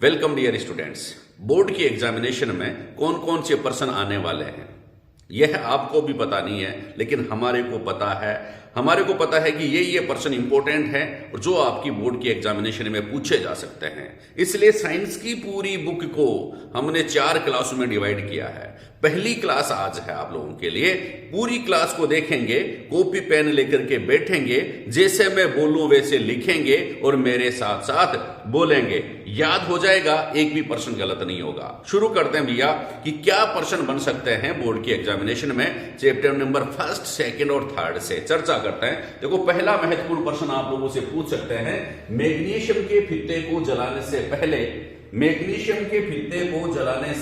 Welcome dear students. Board की examination में कौन कौन से प्रश्न आने वाले हैं यह आपको भी पता नहीं है, लेकिन हमारे को पता है। हमारे को पता है कि ये प्रश्न इंपॉर्टेंट है और जो आपकी बोर्ड की एग्जामिनेशन में पूछे जा सकते हैं। इसलिए साइंस की पूरी बुक को हमने 4 क्लासों में डिवाइड किया है। पहली क्लास आज है आप लोगों के लिए। पूरी क्लास को देखेंगे, कॉपी पेन लेकर के बैठेंगे, जैसे मैं बोलूं वैसे लिखेंगे और मेरे साथ साथ बोलेंगे। याद हो जाएगा, एक भी प्रश्न गलत नहीं होगा। शुरू करते हैं भैया कि क्या प्रश्न बन सकते हैं बोर्ड की एग्जामिनेशन में। चैप्टर नंबर 1, 2 और 3 से चर्चा करते हैं। देखो, पहला महत्वपूर्ण प्रश्न आप लोगों से पूछ सकते हैं, मैग्नीशियम के फित्ते को जलाने से पहले, मैग्नीशियम के फित्ते को जलाने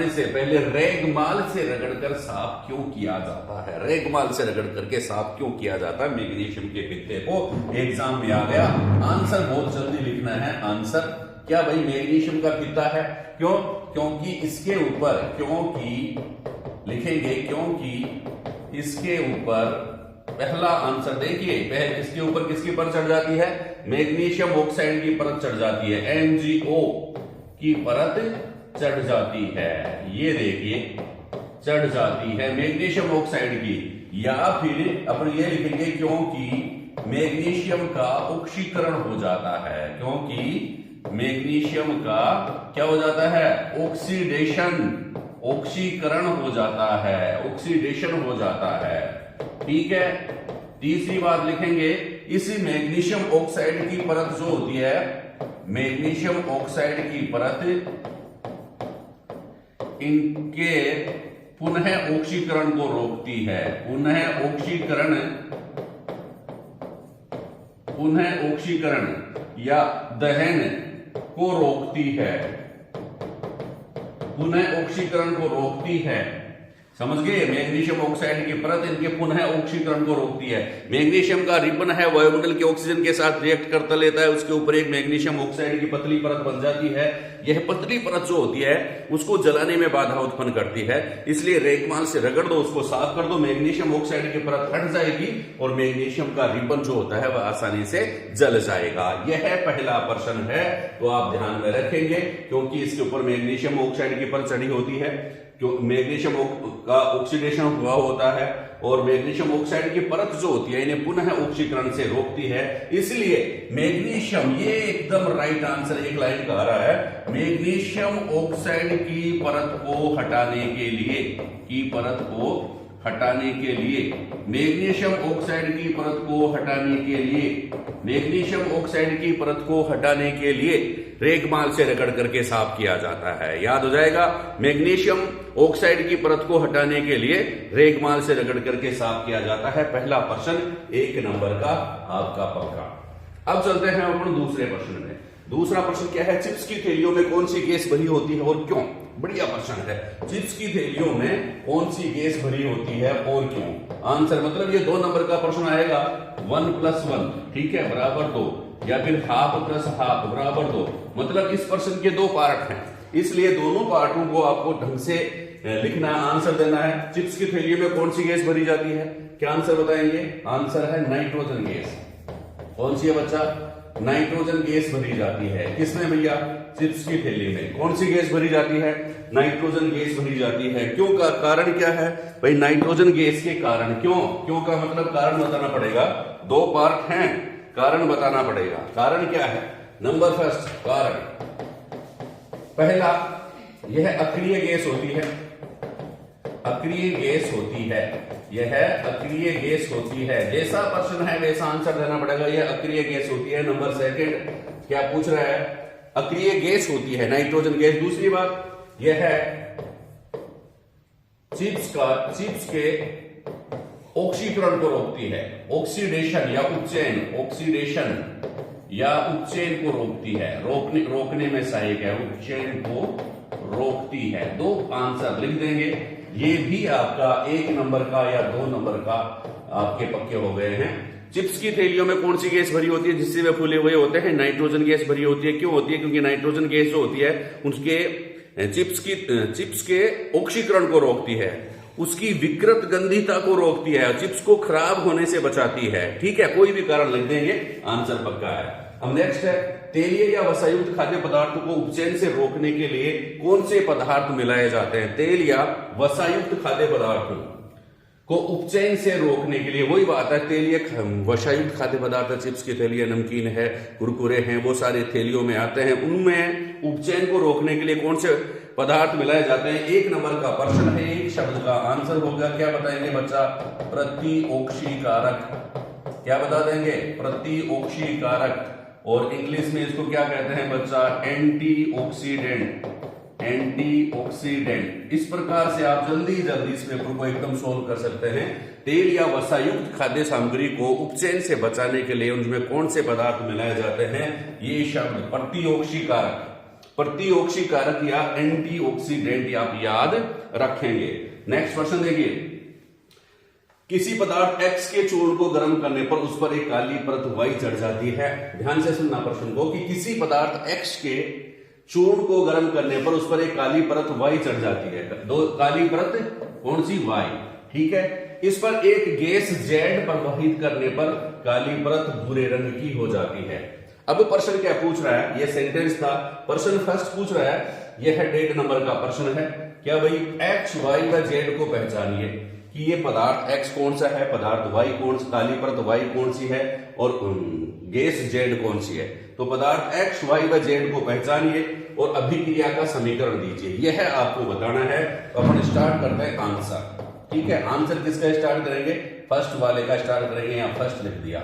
से पहले रेगमाल से रगड़कर साफ क्यों किया जाता है। रेगमाल से रगड़ करके साफ क्यों किया जाता है मैग्नीशियम के फित्ते को। एग्जाम में आ गया, आंसर बहुत जल्दी लिखना है। आंसर क्या भाई, मैग्नीशियम का फित्ता है। क्यों? क्योंकि इसके ऊपर, क्योंकि इसके ऊपर पहला आंसर देखिए, पहले इसके ऊपर किसकी परत चढ़ जाती है? मैग्नीशियम ऑक्साइड की परत चढ़ जाती है, MgO की परत चढ़ जाती है। ये देखिए, चढ़ जाती है मैग्नीशियम ऑक्साइड की। या फिर अपन ये लिखेंगे क्योंकि मैग्नीशियम का ऑक्सीकरण हो जाता है। क्योंकि मैग्नीशियम का क्या हो जाता है? ऑक्सीकरण हो जाता है, ऑक्सीडेशन हो जाता है। ठीक है। तीसरी बात लिखेंगे, इसी मैग्नीशियम ऑक्साइड की परत जो होती है, मैग्नीशियम ऑक्साइड की परत इनके पुनः ऑक्सीकरण को रोकती है। पुनः ऑक्सीकरण या दहन को रोकती है। पुनः ऑक्सीकरण को रोकती है, समझ गए। मैग्नीशियम ऑक्साइड की परत इनके पुनः ऑक्सीकरण को रोकती है। मैग्नीशियम का रिबन है, वायुमंडल के ऑक्सीजन के साथ रिएक्ट करता लेता है, उसके ऊपर एक मैग्नीशियम ऑक्साइड की पतली परत बन जाती है। यह पतली परत जो होती है उसको जलाने में बाधा उत्पन्न करती है। इसलिए रेगमाल से रगड़ दो, उसको साफ कर दो, मैग्नीशियम ऑक्साइड की परत हट जाएगी और मैग्नीशियम का रिबन जो होता है वह आसानी से जल जाएगा। यह पहला प्रश्न है, तो आप ध्यान में रखेंगे, क्योंकि इसके ऊपर मैग्नीशियम ऑक्साइड की परत चढ़ी होती है, क्यों मैग्नीशियम का ऑक्सीडेशन हुआ होता है और मैग्नीशियम ऑक्साइड की परत जो होती है इन्हें पुनः ऑक्सीकरण से रोकती है। इसलिए मैग्नीशियम, ये एकदम राइट आंसर, एक लाइन कह रहा है, मैग्नीशियम ऑक्साइड की परत को हटाने के लिए, मैग्नीशियम ऑक्साइड की परत को हटाने के लिए रेगमाल से रगड़ करके साफ किया जाता है। याद हो जाएगा, मैग्नीशियम ऑक्साइड की परत को हटाने के लिए रेगमाल से रगड़ करके साफ किया जाता है। पहला प्रश्न 1 नंबर का आपका पक्का। अब चलते हैं अपन दूसरे प्रश्न में। दूसरा प्रश्न क्या है? चिप्स की थैलियों में कौन सी गैस भरी होती है और क्यों? बढ़िया प्रश्न है। चिप्स की थैलियों में कौन सी गैस भरी होती है और क्यों? आंसर मतलब ये 2 नंबर का प्रश्न आएगा। 1 + 1, ठीक है, बराबर 2, या फिर हाफ + हाफ बराबर 2। मतलब इस प्रश्न के 2 पार्ट हैं, इसलिए दोनों पार्टों को आपको ढंग से लिखना है, आंसर देना है। चिप्स की थैलियों में कौन सी गैस भरी जाती है? क्या आंसर बताएंगे? आंसर है नाइट्रोजन गैस। कौन सी है बच्चा? नाइट्रोजन गैस भरी जाती है। किसमें भैया? चिप्स की थैली में। कौन सी गैस भरी जाती है? नाइट्रोजन गैस भरी जाती है। क्यों का कारण क्या है भाई? नाइट्रोजन गैस के कारण। क्यों का मतलब कारण बताना पड़ेगा। 2 पार्ट हैं, कारण बताना पड़ेगा। कारण क्या है? नंबर फर्स्ट कारण, पहला, यह अक्रिय गैस होती है। यह अक्रिय गैस होती है। जैसा प्रश्न है वैसा आंसर देना पड़ेगा। यह अक्रिय गैस होती है। नंबर सेकंड, क्या पूछ रहा है? अक्रिय गैस होती है नाइट्रोजन गैस। दूसरी बात, यह है चिप्स के ऑक्सीकरण को रोकती है। ऑक्सीडेशन या उपचयन को रोकती है। रोकने में सहायक है, उपचयन को रोकती है। 2 आंसर लिख देंगे। ये भी आपका 1 नंबर का या 2 नंबर का आपके पक्के हो गए हैं। चिप्स की थैलियों में कौन सी गैस भरी होती है जिससे वे फूले हुए होते हैं? नाइट्रोजन गैस भरी होती है। क्यों होती है? क्योंकि नाइट्रोजन गैस जो होती है उसके चिप्स के ऑक्सीकरण को रोकती है, उसकी विकृत गंधिता को रोकती है, चिप्स को खराब होने से बचाती है। ठीक है, कोई भी कारण लिख देंगे, आंसर पक्का है। अब नेक्स्ट है तेलीय या वसायुक्त खाद्य पदार्थों को उपचयन से रोकने के लिए कौन से पदार्थ मिलाए जाते हैं? तेल या वसायुक्त खाद्य पदार्थों को उपचयन से रोकने के लिए, वही बात है, तेलीय वसायुक्त खाद्य पदार्थ, चिप्स की थैली है, नमकीन है, कुरकुरे हैं, वो सारे थैलियों में आते हैं। उनमें उपचयन को रोकने के लिए कौन से पदार्थ मिलाए जाते हैं? 1 नंबर का प्रश्न है, एक शब्द का आंसर होगा। क्या बताएंगे बच्चा? प्रतिओक्षीकारक। क्या बता देंगे? प्रतिओक्षीकारक। और इंग्लिश में इसको क्या कहते हैं बच्चा? एंटीऑक्सीडेंट। एंटीऑक्सीडेंट। इस प्रकार से आप जल्दी जल्दी इस पेपर को एकदम सोल्व कर सकते हैं। तेल या वसायुक्त खाद्य सामग्री को उपचयन से बचाने के लिए उनमें कौन से पदार्थ मिलाए जाते हैं? ये शब्द प्रतिओक्षीकारक, प्रतिओक्षीकारक या एंटीऑक्सीडेंट आप याद रखेंगे। नेक्स्ट क्वेश्चन देखिए, किसी पदार्थ X के चूर्ण को गर्म करने पर उस पर एक काली परत Y चढ़ जाती है। ध्यान से सुनना प्रश्न को, कि किसी पदार्थ X के चूर्ण को गर्म करने पर उस पर एक काली परत Y चढ़ जाती है। दो काली परत कौन सी? Y। ठीक है। इस पर एक गैस Z प्रवाहित करने पर काली परत भूरे रंग की हो जाती है। अब प्रश्न क्या पूछ रहा है? यह सेंटेंस था। प्रश्न फर्स्ट पूछ रहा है, यह है 1.5 नंबर का प्रश्न है। क्या भाई? X, Y व Z को पहचानिए कि ये पदार्थ X कौन सा है, पदार्थ Y कौन सा, काली परत Y कौन सी है और गैस Z कौन सी है। तो पदार्थ X, Y व Z को पहचानिए और अभिक्रिया का समीकरण दीजिए, यह आपको बताना है। तो अपन स्टार्ट करते हैं आंसर। ठीक है, आंसर किसका स्टार्ट करेंगे? फर्स्ट वाले का स्टार्ट करेंगे। यहां फर्स्ट लिख दिया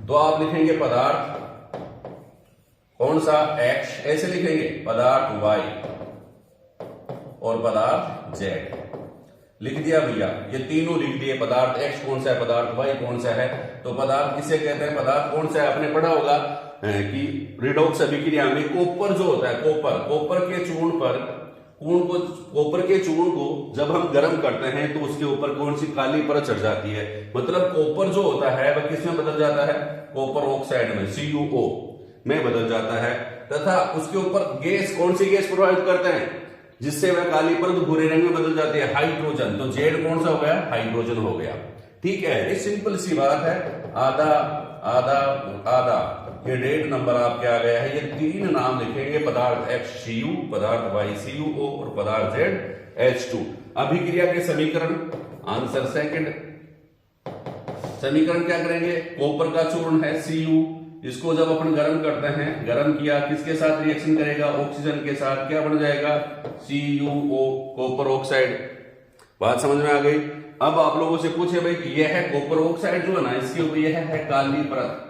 तो आप लिखेंगे पदार्थ कौन सा? X। ऐसे लिखेंगे पदार्थ Y और पदार्थ Z। लिख दिया भैया, ये तीनों लिख दिए। पदार्थ X कौन सा है, पदार्थ Y कौन सा है। तो पदार्थ किसे कहते हैं? पदार्थ कौन सा है? आपने पढ़ा होगा कि रिडॉक्स अभिक्रिया में कॉपर जो होता है, कॉपर के चूर्ण पर कॉपर के चूर्ण को जब हम गर्म करते हैं तो उसके ऊपर कौन सी काली परत चढ़ जाती है। मतलब कॉपर जो होता है वह किस में बदल जाता है? कॉपर ऑक्साइड में, CuO में बदल जाता है। तथा उसके ऊपर गैस, कौन सी गैस प्रभावित करते हैं जिससे वह काली परत भूरे रंग में बदल जाती है? हाइड्रोजन। तो Z कौन सा हो गया? हाइड्रोजन हो गया। ठीक है, ये सिंपल सी बात है। आधा आधा आधा, ये 1.5 नंबर आपके आ गया है। ये 3 नाम लिखेंगे, पदार्थ X Cu, पदार्थ Y CuO और पदार्थ Z H2। अभिक्रिया के समीकरण, आंसर सेकंड। समीकरण क्या करेंगे? कॉपर का चूर्ण है Cu, इसको जब अपन गर्म करते हैं, गर्म किया, किसके साथ रिएक्शन करेगा? ऑक्सीजन के साथ। क्या बन जाएगा? CuO, copper oxide. बात समझ में आ गई? अब आप लोगों से पूछे भाई कि यह है कॉपर ऑक्साइड जो है ना, इसके ऊपर यह है काली परत।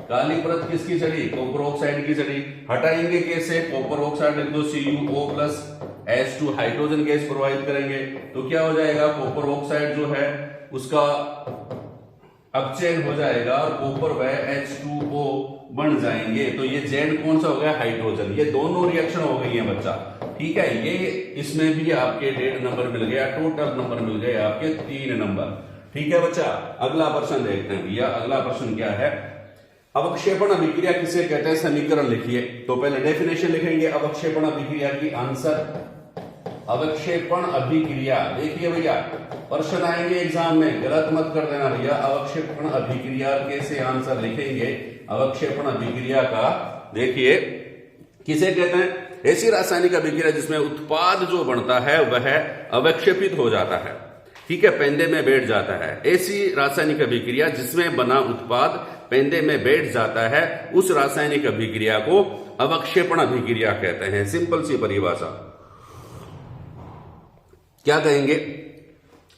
काली परत किसकी चढ़ी? कॉपर ऑक्साइड की चढ़ी। हटाएंगे कैसे? कॉपर ऑक्साइड लिख दो, CuO plus H2 hydrogen gas provide करेंगे तो क्या हो जाएगा? कॉपर ऑक्साइड जो है उसका अपचयन हो जाएगा और कॉपर व H2O बन जाएंगे। तो ये Z कौन सा हो गया? हाइड्रोजन। ये दोनों रिएक्शन हो गई है बच्चा। ठीक है, ये इसमें भी आपके 1.5 नंबर मिल गया, टोटल नंबर मिल गए आपके 3 नंबर। ठीक है बच्चा, अगला प्रश्न देखते हैं भैया। अगला प्रश्न क्या है? अवक्षेपण अभिक्रिया किसे कहते हैं? समीकरण लिखिए। तो पहले डेफिनेशन लिखेंगे अवक्षेपण अभिक्रिया की। आंसर अवक्षेपण अभिक्रिया। देखिए भैया, प्रश्न आएंगे एग्जाम में, गलत मत कर देना भैया। अवक्षेपण अभिक्रिया कैसे आंसर लिखेंगे? अवक्षेपण अभिक्रिया का देखिए किसे कहते हैं? ऐसी रासायनिक अभिक्रिया जिसमें उत्पाद जो बनता है वह अवक्षेपित हो जाता है। ठीक है, पेंदे में बैठ जाता है। ऐसी रासायनिक अभिक्रिया जिसमें बना उत्पाद पेंदे में बैठ जाता है, उस रासायनिक अभिक्रिया को अवक्षेपण अभिक्रिया कहते हैं। सिंपल सी परिभाषा क्या कहेंगे?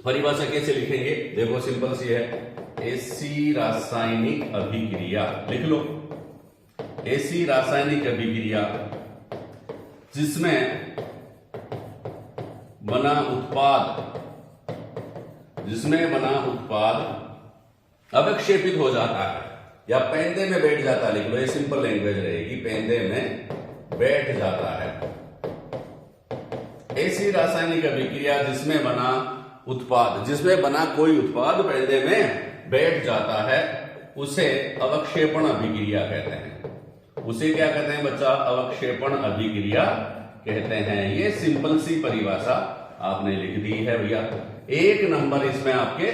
परिभाषा कैसे लिखेंगे? देखो सिंपल सी है, ऐसी रासायनिक अभिक्रिया लिख लो। ऐसी रासायनिक अभिक्रिया जिसमें बना उत्पाद अवक्षेपित हो जाता है या पेंदे में बैठ जाता है। लिख लो, ये सिंपल लैंग्वेज रहेगी, पेंदे में बैठ जाता है। ऐसी रासायनिक अभिक्रिया जिसमें बना कोई उत्पाद पेंदे में बैठ जाता है उसे अवक्षेपण अभिक्रिया कहते हैं। उसे क्या कहते हैं बच्चा? अवक्षेपण अभिक्रिया कहते हैं। ये सिंपल सी परिभाषा आपने लिख दी है भैया। 1 नंबर इसमें आपके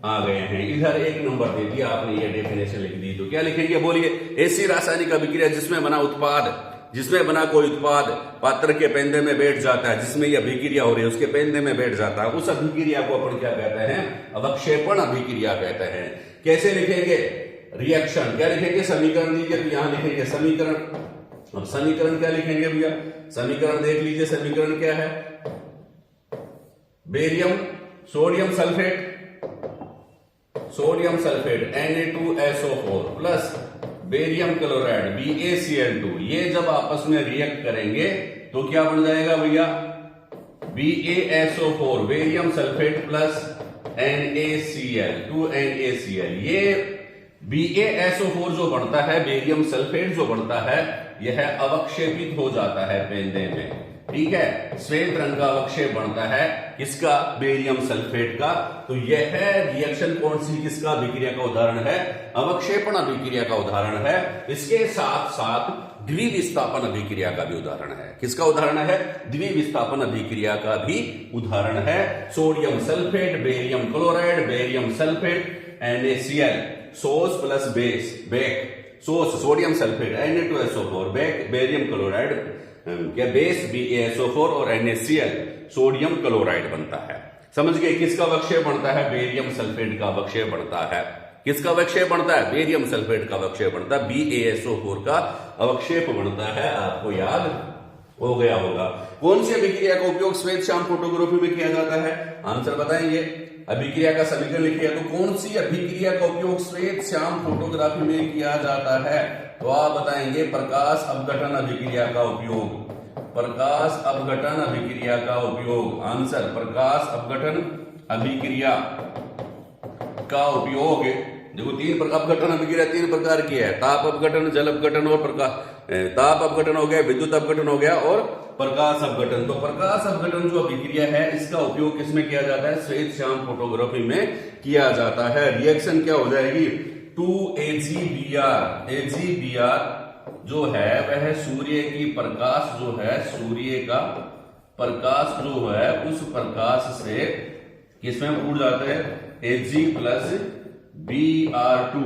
आ गए हैं। इधर 1 नंबर दे दिया आपने, ये डेफिनेशन लिख दी। तो क्या लिखेंगे बोलिए? ऐसी रासायनिक अभिक्रिया जिसमें बना कोई उत्पाद पात्र के पेंदे में बैठ जाता है, जिसमें यह अभिक्रिया हो रही है उसके पेंदे में बैठ जाता है, उस अभिक्रिया को अपन क्या कहते हैं? अवक्षेपण अभिक्रिया कहते हैं। कैसे लिखेंगे? रिएक्शन क्या लिखेंगे? समीकरण दीजिए, तो यहां लिखेंगे समीकरण। अब समीकरण क्या लिखेंगे भैया? समीकरण देख लीजिए, समीकरण क्या है? Barium sodium sulphate Na2SO4 plus barium chloride BaCl2, ये जब आपस में रिएक्ट करेंगे तो क्या बन जाएगा भैया? BaSO4 barium sulphate plus NaCl 2NaCl। ये BaSO4 जो बनता है, बेरियम सल्फेट जो बनता है, यह अवक्षेपित हो जाता है पेंदे में। ठीक है, श्वेत रंग का अवक्षेप बनता है किसका? बेरियम सल्फेट का। तो यह रिएक्शन कौन सी किसका अभिक्रिया का उदाहरण है? अवक्षेपण अभिक्रिया का उदाहरण है। इसके साथ साथ द्विविस्थापन अभिक्रिया का भी उदाहरण है। किसका उदाहरण है? द्विविस्थापन अभिक्रिया का भी उदाहरण है। Sodium sulphate barium chloride barium sulphate NaCl source plus bake source sodium sulphate Na2SO4 barium chloride क्या बेस BaSO4 और NaCl सोडियम क्लोराइड बनता है। समझ गए? किसका अवक्षेप बनता है? बेरियम सल्फेट का अवक्षेप बनता है। किसका अवक्षेप बनता है? बेरियम सल्फेट का अवक्षेप बनता है। BaSO4 का अवक्षेप बनता है। आपको याद हो गया होगा। कौन सी अभिक्रिया का उपयोग श्वेत श्याम फोटोग्राफी में किया जाता है? आंसर बताएंगे। अभिक्रिया का समीकरण लिखिए। तो कौन सी अभिक्रिया का उपयोग श्वेत श्याम फोटोग्राफी में किया जाता है? तो आप बताएंगे प्रकाश अपघटन अभिक्रिया का उपयोग। प्रकाश अपघटन अभिक्रिया का उपयोग। आंसर प्रकाश अपघटन अभिक्रिया का उपयोग। देखो अपघटन अभिक्रिया 3 प्रकार की है। ताप अपघटन, जल अपघटन और प्रकाश। ताप अपघटन हो गया, विद्युत अपघटन हो गया और प्रकाश अपघटन। तो प्रकाश अपघटन जो अभिक्रिया है इसका उपयोग किसमें किया जाता है? श्वेत श्याम फोटोग्राफी में किया जाता है। रिएक्शन क्या हो जाएगी? 2AgBr। AgBr जो है वह सूर्य की प्रकाश जो है, सूर्य का प्रकाश जो है उस प्रकाश से किसमें उड़ जाता है? Ag प्लस Br2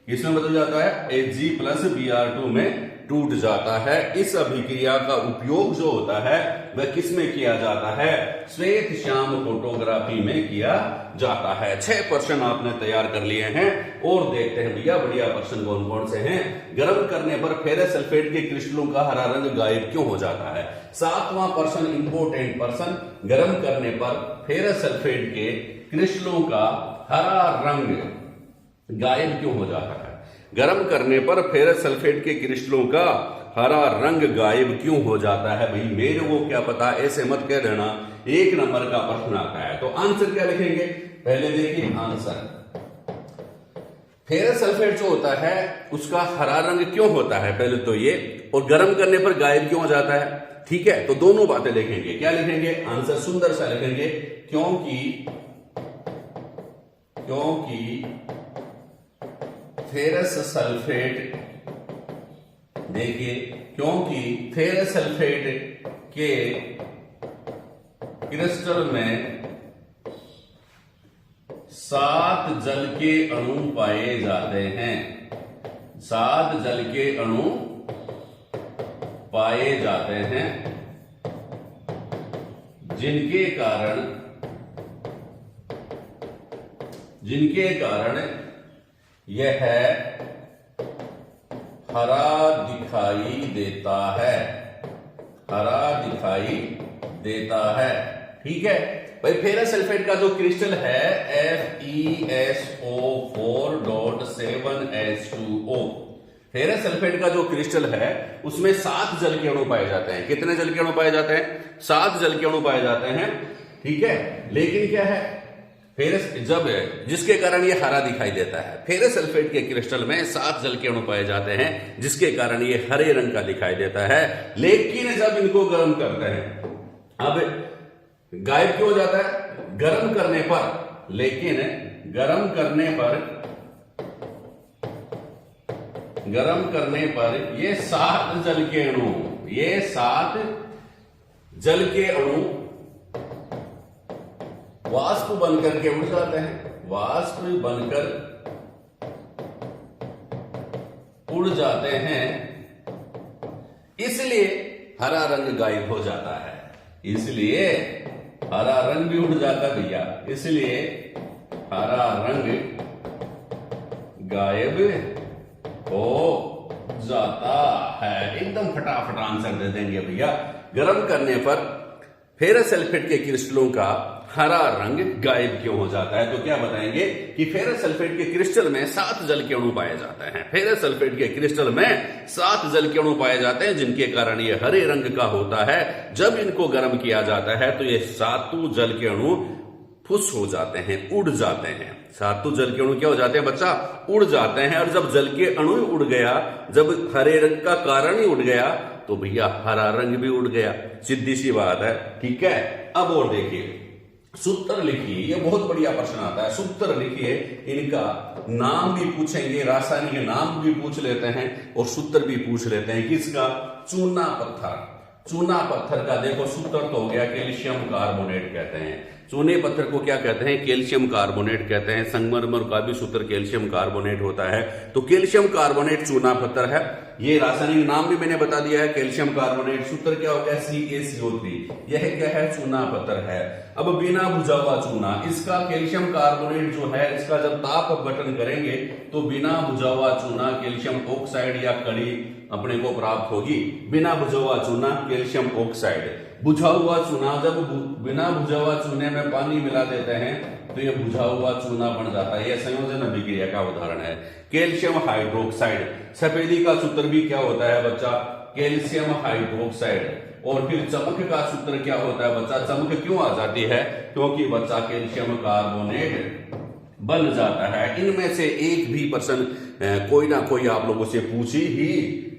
किसमें बदल जाता है? Ag प्लस Br2 में टूट जाता है। इस अभिक्रिया का उपयोग जो होता है वह किसमें किया जाता है? श्वेत श्याम फोटोग्राफी में किया जाता है। 6 प्रश्न आपने तैयार कर लिए हैं और देखते हैं भैया बढ़िया प्रश्न कौन कौन से हैं। गर्म करने पर फेरस सल्फेट के क्रिस्टलों का हरा रंग गायब क्यों हो जाता है? 7वां प्रश्न इंपोर्टेंट प्रश्न, गर्म करने पर फेरस सल्फेट के क्रिस्टलों का हरा रंग गायब क्यों हो जाता है? गर्म करने पर फेरस सल्फेट के क्रिस्टलों का हरा रंग गायब क्यों हो जाता है? भाई मेरे को क्या पता, ऐसे मत कह देना। 1 नंबर का प्रश्न आता है तो आंसर क्या लिखेंगे? पहले देखिए आंसर। फेरस सल्फेट जो होता है उसका हरा रंग क्यों होता है पहले तो ये, और गर्म करने पर गायब क्यों हो जाता है? ठीक है, तो दोनों बातें लिखेंगे। क्या लिखेंगे? आंसर सुंदर सा लिखेंगे, क्योंकि फेरस सल्फेट, देखिए क्योंकि फेरस सल्फेट के क्रिस्टल में 7 जल के अणु पाए जाते हैं। 7 जल के अणु पाए जाते हैं जिनके कारण यह हरा दिखाई देता है। हरा दिखाई देता है। ठीक है भाई, फेरस सल्फेट का जो क्रिस्टल है FeSO4.7H2O, फेरस सल्फेट का जो क्रिस्टल है उसमें 7 जल के अणु पाए जाते हैं। कितने जल के अणु पाए जाते हैं? 7 जल के अणु पाए जाते हैं। ठीक है, लेकिन क्या है फेरस जब जिसके कारण ये हरा दिखाई देता है। फेरस सल्फेट के क्रिस्टल में 7 जल के अणु पाए जाते हैं जिसके कारण ये हरे रंग का दिखाई देता है। लेकिन जब इनको गर्म करते हैं, अब गायब क्यों हो जाता है? गर्म करने पर। लेकिन गर्म करने पर ये 7 जल के अणु, ये 7 जल के अणु वाष्प बनकर के उड़ जाते हैं। वाष्प बनकर उड़ जाते हैं, इसलिए हरा रंग गायब हो जाता है। इसलिए हरा रंग भी उड़ जाता है भैया, इसलिए हरा रंग गायब हो जाता है। एकदम फटाफट आंसर दे देंगे भैया। गर्म करने पर फेरस सल्फेट के क्रिस्टलों का हरा रंग गायब क्यों हो जाता है? तो क्या बताएंगे कि फेरस सल्फेट के क्रिस्टल में 7 जल के अणु पाए जाते हैं। फेरस सल्फेट के क्रिस्टल में 7 जल के अणु पाए जाते हैं, जिनके कारण ये हरे रंग का होता है। जब इनको गर्म किया जाता है तो ये 7 जल के अणु फुस हो जाते हैं, उड़ जाते हैं। 7 जल के अणु क्या हो जाते हैं बच्चा? उड़ जाते हैं। और जब जल के अणु उड़ गया, जब हरे रंग का कारण ही उड़ गया, तो भैया हरा रंग भी उड़ गया। सीधी सी बात है, ठीक है। अब और देखिए, सूत्र लिखिए। ये बहुत बढ़िया प्रश्न आता है। सूत्र लिखिए, इनका नाम भी पूछेंगे, रासायनिक नाम भी पूछ लेते हैं और सूत्र भी पूछ लेते हैं। किसका? चूना पत्थर। चूना पत्थर का देखो सूत्र तो हो गया, कैल्शियम कार्बोनेट कहते हैं। चूने पत्थर को क्या कहते हैं? कैल्शियम कार्बोनेट कहते हैं। संगमरमर का भी सूत्र कैल्शियम कार्बोनेट होता है। तो कैल्शियम कार्बोनेट चूना पत्थर है। ये रासायनिक नाम भी मैंने बता दिया है, कैल्शियम कार्बोनेट। सूत्र क्या हो गया? CaCO3। यह क्या है? चूना पत्थर है। अब बिना बुझा हुआ चूना, इसका कैल्शियम कार्बोनेट जो है, इसका जब ताप अपघटन करेंगे तो बिना बुझा हुआ चूना कैल्शियम ऑक्साइड या कड़ी अपने को प्राप्त होगी। बिना बुझा हुआ चूना कैल्शियम ऑक्साइड। बुझा हुआ चूना, जब बिना बुझा हुआ चूने में पानी मिला देते हैं तो ये बुझा हुआ चूना बन जाता है। यह संयोजन अभिक्रिया का उदाहरण है। Calcium hydroxide. सफेदी का सूत्र भी क्या होता है बच्चा? Calcium hydroxide. और फिर चमक का सूत्र क्या होता है बच्चा? चमक क्यों आ जाती है? क्योंकि बच्चा कैल्शियम कार्बोनेट बन जाता है। इनमें से एक भी प्रश्न कोई ना कोई आप लोगों से पूछी ही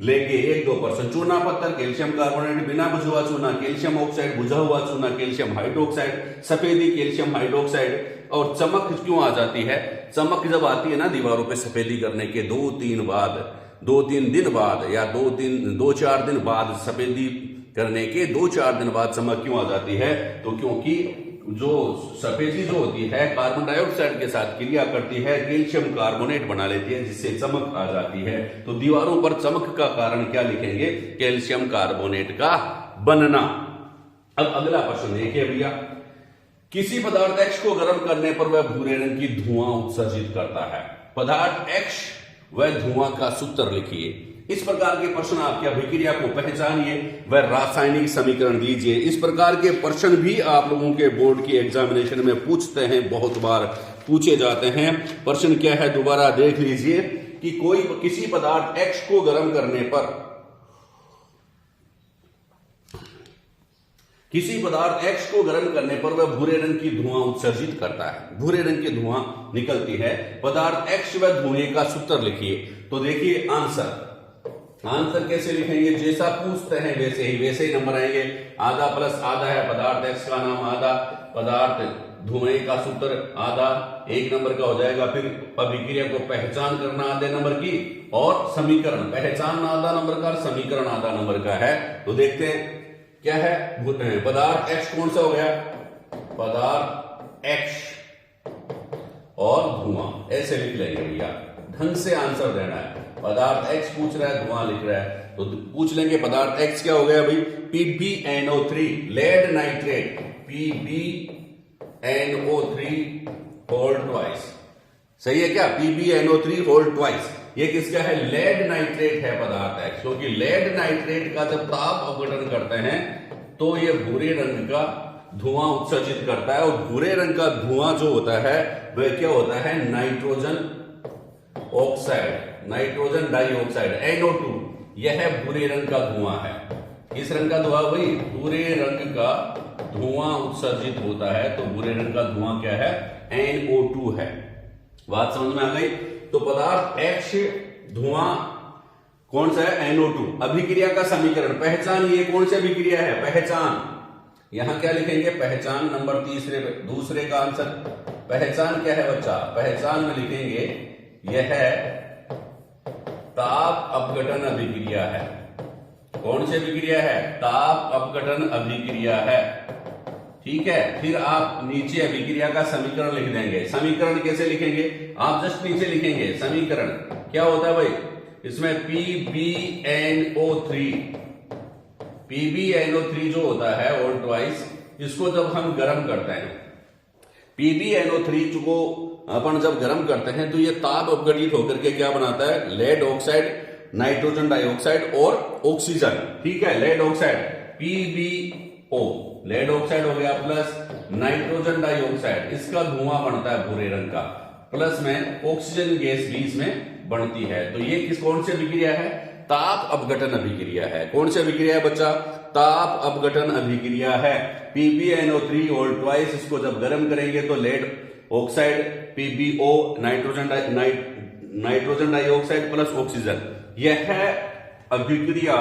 लेंगे, 1-2%। चूना पत्थर कैल्शियम कार्बोनेट, बिना बुझा हुआ चूना कैल्शियम ऑक्साइड, बुझा हुआ चूना कैल्शियम हाइड्रोक्साइड, सफेदी कैल्शियम हाइड्रोक्साइड। और चमक क्यों आ जाती है? चमक जब आती है ना दीवारों पे सफेदी करने के 2-3 दिन बाद या 2-4 दिन बाद, सफेदी करने के 2-4 दिन बाद चमक क्यों आ जाती है? तो क्योंकि जो सफेदी जो होती है कार्बन डाइऑक्साइड के साथ क्रिया करती है, कैल्शियम कार्बोनेट बना लेती है, जिससे चमक आ जाती है। तो दीवारों पर चमक का कारण क्या लिखेंगे? कैल्शियम कार्बोनेट का बनना। अब अगला प्रश्न देखिए भैया, किसी पदार्थ X को गर्म करने पर वह भूरे रंग की धुआं उत्सर्जित करता है। पदार्थ X वह धुआं का सूत्र लिखिए। इस प्रकार के प्रश्न आपकी अभिक्रिया को पहचानिए, वह रासायनिक समीकरण दीजिए। इस प्रकार के प्रश्न भी आप लोगों के बोर्ड की एग्जामिनेशन में पूछते हैं, बहुत बार पूछे जाते हैं। प्रश्न क्या है दोबारा देख लीजिए कि किसी पदार्थ X को गर्म करने पर, किसी पदार्थ X को गर्म करने पर वह भूरे रंग की धुआं उत्सर्जित करता है। भूरे रंग की धुआं निकलती है। पदार्थ X व धुएं का सूत्र लिखिए। तो देखिए आंसर कैसे लिखेंगे? जैसा पूछते हैं वैसे ही नंबर आएंगे। आधा प्लस आधा है, पदार्थ X का नाम आधा, पदार्थ धुएं का सूत्र आधा, 1 नंबर का हो जाएगा। फिर अभिक्रिया को पहचान करना आधे नंबर की, और समीकरण पहचान आधा नंबर का, समीकरण आधा नंबर का है। तो देखते हैं क्या है। पदार्थ X कौन सा हो गया? पदार्थ X और धुआं, ऐसे लिख लेंगे भैया। ढंग से आंसर देना है। पदार्थ X पूछ रहा है, धुआं लिख रहा है, तो पूछ लेंगे पदार्थ X क्या हो गया भाई? PbNO3 lead nitrate, PbNO3 whole twice. सही है क्या? PbNO3 whole twice. ये किसका है? लेड नाइट्रेट है पदार्थ X। क्योंकि लेड नाइट्रेट का जब ताप अपघटन करते हैं तो ये भूरे रंग का धुआं उत्सर्जित करता है। और भूरे रंग का धुआं जो होता है वह क्या होता है? Nitrogen oxide, nitrogen dioxide, NO2। यह भूरे रंग का धुआं है। किस रंग का धुआं भाई? भूरे रंग का धुआं उत्सर्जित होता है। तो भूरे रंग का धुआं क्या है? NO2 है। बात समझ में आ गई? तो पदार्थ X धुआं कौन सा है? NO2। अभिक्रिया का समीकरण पहचान, ये कौन सी अभिक्रिया है? पहचान। यहां क्या लिखेंगे? पहचान नंबर दूसरे का आंसर। पहचान क्या है बच्चा? पहचान में लिखेंगे यह ताप अपघटन अभिक्रिया है। कौन सी अभिक्रिया है? ताप अपघटन अभिक्रिया है। ठीक है। फिर आप नीचे अभिक्रिया का समीकरण लिख देंगे। समीकरण कैसे लिखेंगे? आप जस्ट नीचे लिखेंगे समीकरण। क्या होता है भाई? इसमें PbNO3 जो होता है ऑल ट्वाइस, इसको जब हम गर्म करते हैं, PbNO3 को अपन जब गर्म करते हैं तो ये ताप अपघटित होकर के क्या बनाता है, लेड ऑक्साइड, नाइट्रोजन डाइऑक्साइड और ऑक्सीजन। ठीक है, lead oxide PbO, lead oxide हो गया, प्लस नाइट्रोजन डाइऑक्साइड, इसका धुआं बनता है भूरे रंग का, प्लस में ऑक्सीजन गैस भी इसमें बनती है। तो ये कौन सी अभिक्रिया है, ताप अपघटन अभिक्रिया है। कौन सी अभिक्रिया है बच्चा, ताप अपघटन अभिक्रिया है। PbNO3 ऑल ट्वाइस, इसको जब गर्म करेंगे तो lead oxide PbO, nitrogen dioxide plus oxygen, यह अभिक्रिया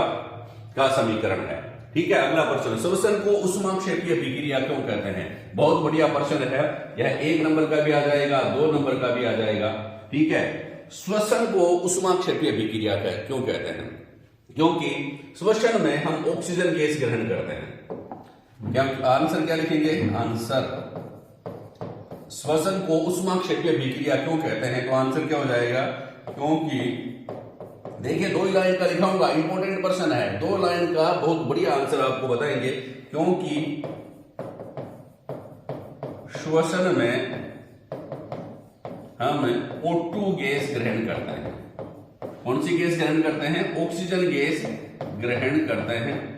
का समीकरण है। ठीक है, अगला प्रश्न, श्वसन को ऊष्माक्षेपीय अभिक्रिया क्यों कहते हैं? बहुत बढ़िया प्रश्न है, यह 1 नंबर का भी आ जाएगा, 2 नंबर का भी आ जाएगा। ठीक है, श्वसन को ऊष्माक्षेपीय अभिक्रिया क्यों कहते हैं? क्योंकि श्वसन में हम ऑक्सीजन गैस ग्रहण करते हैं। क्या आंसर क्या लिखेंगे, आंसर श्वसन को ऊष्माक्षेपीय अभिक्रिया क्यों कहते हैं, तो आंसर क्या हो जाएगा, क्योंकि देखिए 2 लाइन का लिखाऊंगा, इंपॉर्टेंट प्रश्न है, 2 लाइन का बहुत बढ़िया आंसर आपको बताएंगे। क्योंकि श्वसन में हम O2 गैस ग्रहण करते हैं। कौन सी गैस ग्रहण करते हैं, ऑक्सीजन गैस ग्रहण करते हैं।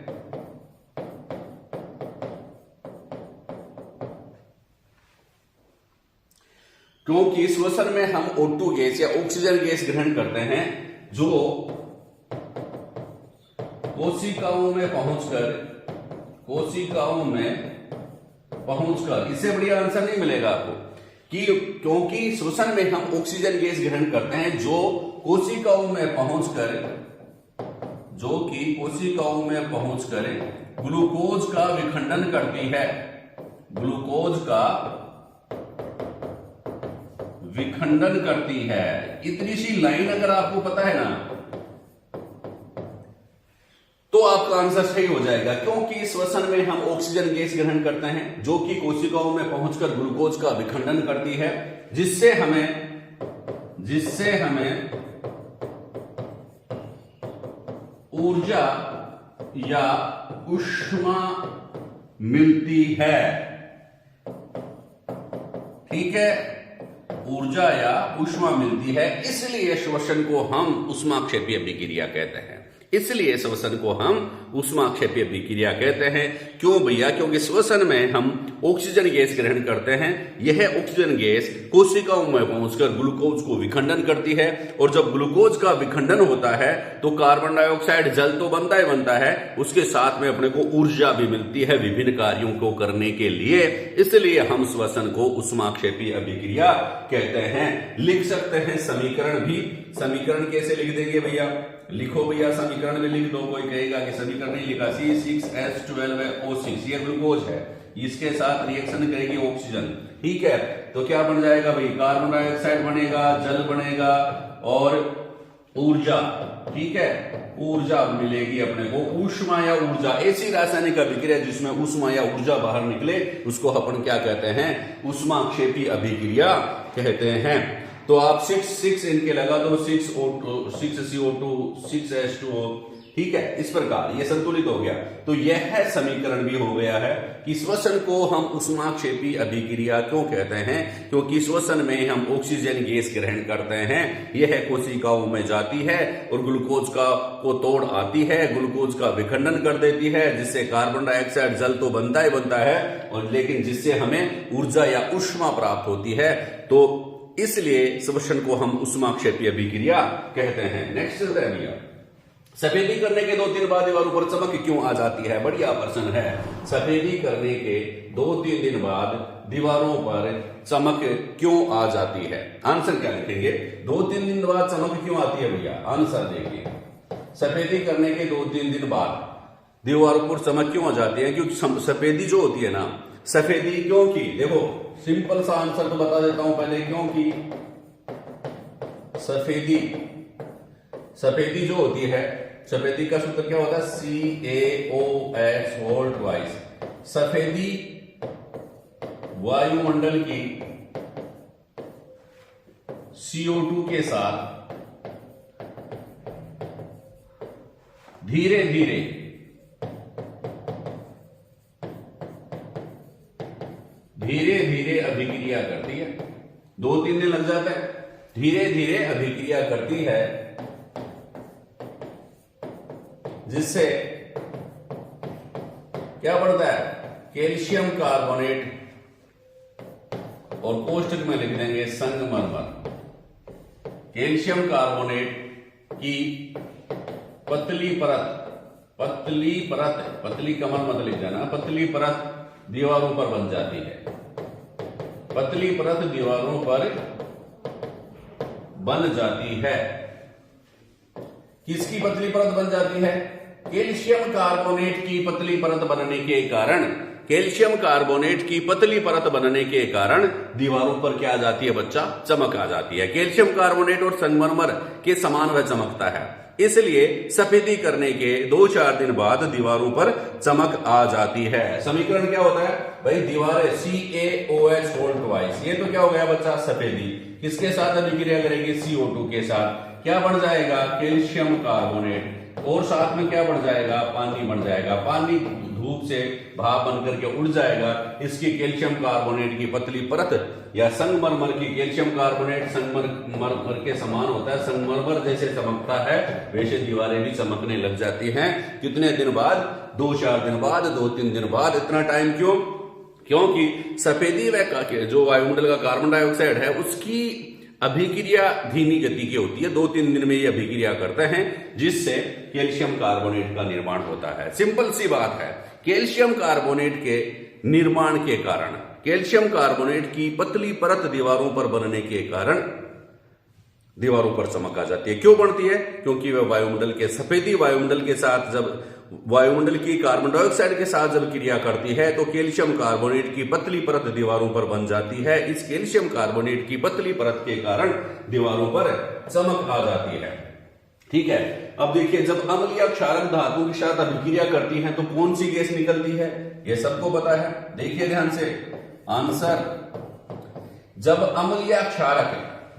क्योंकि श्वसन में हम O2 गैस या ऑक्सीजन गैस ग्रहण करते हैं, जो कोशिकाओं में पहुंचकर, इससे बढ़िया आंसर नहीं मिलेगा आपको, कि क्योंकि श्वसन में हम ऑक्सीजन गैस ग्रहण करते हैं जो कोशिकाओं में पहुंचकर ग्लूकोज का विखंडन करती है, ग्लूकोज का विखंडन करती है। इतनी सी लाइन अगर आपको पता है ना तो आपका आंसर सही हो जाएगा। क्योंकि श्वसन में हम ऑक्सीजन गैस ग्रहण करते हैं जो कि कोशिकाओं में पहुंचकर ग्लूकोज का विखंडन करती है, जिससे हमें ऊर्जा या ऊष्मा मिलती है। ठीक है, ऊर्जा या ऊष्मा मिलती है, इसलिए श्वसन को हम ऊष्माक्षेपीय अभिक्रिया कहते हैं। इसलिए श्वसन को हम ऊष्माक्षेपीय अभिक्रिया कहते हैं। क्यों भैया? क्योंकि श्वसन में हम ऑक्सीजन गैस ग्रहण करते हैं, यह ऑक्सीजन गैस कोशिकाओं में पहुंचकर ग्लूकोज को विखंडन करती है, और जब ग्लूकोज का विखंडन होता है तो कार्बन डाइऑक्साइड जल तो बनता ही बनता है, उसके साथ में अपने को ऊर्जा भी मिलती है विभिन्न कार्यों को करने के लिए। इसलिए हम श्वसन को ऊष्माक्षेपीय अभिक्रिया कहते हैं। लिख सकते हैं समीकरण भी। समीकरण कैसे लिख देंगे भैया? लिखो भैया, समीकरण में लिख दो। कोई कहेगा कि समीकरण नहीं लिखा, C6H12O6 ये ग्लूकोज है, इसके साथ रिएक्शन करेगी ऑक्सीजन। ठीक है, तो क्या बन जाएगा भाई? कार्बन डाइऑक्साइड बनेगा, जल बनेगा और ऊर्जा। ठीक है, ऊर्जा मिलेगी अपने को, ऊष्मा या ऊर्जा। ऐसी रासायनिक अभिक्रिया जिसमें ऊष्मा या ऊर्जा बाहर निकले उसको अपन क्या कहते हैं? ऊष्माक्षेपी अभिक्रिया कहते हैं। तो आप 6 इनके लगा दो, 6O2 6CO2 6H2O। ठीक है, इस प्रकार ये संतुलित हो गया। तो यह समीकरण भी हो गया है कि श्वसन को हम ऊष्माक्षेपी अभिक्रिया क्यों कहते हैं? क्योंकि श्वसन में हम ऑक्सीजन गैस ग्रहण करते हैं, यह कोशिकाओं में जाती है और ग्लूकोज को तोड़ आती है, ग्लूकोज का विखंडन कर देती है, जिससे कार्बन डाइऑक्साइड जल तो बनता ही बनता है, और लेकिन जिससे हमें ऊर्जा या ऊष्मा प्राप्त होती है। तो इसलिए श्वसन को हम ऊष्माक्षेपीय अभिक्रिया कहते हैं। नेक्स्ट चलते हैं भैया, सफेदी करने के 2-3 बाद दीवारों पर चमक क्यों आ जाती है? बढ़िया प्रश्न है। सफेदी करने के 2-3 दिन बाद दीवारों पर चमक क्यों आ जाती है? आंसर क्या लिखेंगे? 2-3 दिन बाद चमक क्यों आती है भैया? आंसर देखिए, सफेदी करने के 2-3 दिन बाद दीवारों पर चमक क्यों आ जाती है? क्योंकि सफेदी जो होती है ना, सफेदी क्योंकि देखो सिंपल सा आंसर तो बता देता हूं पहले। क्योंकि सफेदी जो होती है, सफेदी का सूत्र क्या होता है? CaOH (2). सफेदी वायुमंडल की CO2 के साथ धीरे धीरे अभिक्रिया करती है। 2-3 दिन लग जाता है। धीरे धीरे अभिक्रिया करती है, जिससे क्या बढ़ता है? कैल्शियम कार्बोनेट, और कोष्टक में लिख देंगे संगमरमर। कैल्शियम कार्बोनेट की पतली कमर मत लिख देना, पतली परत दीवारों पर बन जाती है। पतली परत दीवारों पर बन जाती है। किसकी पतली परत बन जाती है? कैल्शियम कार्बोनेट की पतली परत बनने के कारण, कैल्शियम कार्बोनेट की पतली परत बनने के कारण दीवारों पर क्या आ जाती है बच्चा? चमक आ जाती है। कैल्शियम कार्बोनेट और संगमरमर के समान वह चमकता है, इसलिए सफेदी करने के 2-4 दिन बाद दीवारों पर चमक आ जाती है। समीकरण क्या होता है भाई? दीवारें CaOH होल ट्वाइस, ये तो क्या हो गया बच्चा? सफेदी। किसके साथ अभिक्रिया करेगी? CO2 के साथ। क्या बन जाएगा? कैल्शियम कार्बोनेट, और साथ में क्या बन जाएगा? पानी बन जाएगा। पानी धूप से भाप बन करके उड़ जाएगा। इसकी कैल्शियम कार्बोनेट की पतली परत या संगमरमर की, कैल्शियम कार्बोनेट संगमरमर के समान होता है, संगमरमर जैसे चमकता है वैसे दीवारें भी चमकने लग जाती हैं। कितने दिन बाद? 2-4 दिन बाद, 2-3 दिन बाद। इतना टाइम क्यों? क्योंकि सफेदी व जो वायुमंडल का कार्बन डाइऑक्साइड है उसकी अभिक्रिया धीमी गति की होती है। 2-3 दिन में ये अभिक्रिया करते हैं, जिससे कैल्शियम कार्बोनेट का निर्माण होता है। सिंपल सी बात है। कैल्शियम कार्बोनेट के निर्माण के कारण, कैल्शियम कार्बोनेट की पतली परत दीवारों पर बनने के कारण दीवारों पर चमक आ जाती है। क्यों बनती है? क्योंकि वह वायुमंडल के सफेदी वायुमंडल के साथ, जब वायुमंडल की कार्बन डाइऑक्साइड के साथ जब क्रिया करती है तो कैल्शियम कार्बोनेट की पतली परत दीवारों पर बन जाती है। इस कैल्शियम कार्बोनेट की पतली परत के कारण दीवारों पर चमक आ जाती है। ठीक है। अब देखिए, जब अम्ल या क्षारक धातु के साथ अभिक्रिया करती है तो कौन सी गैस निकलती है? यह सबको पता है। देखिए ध्यान से आंसर, जब अम्ल या क्षारक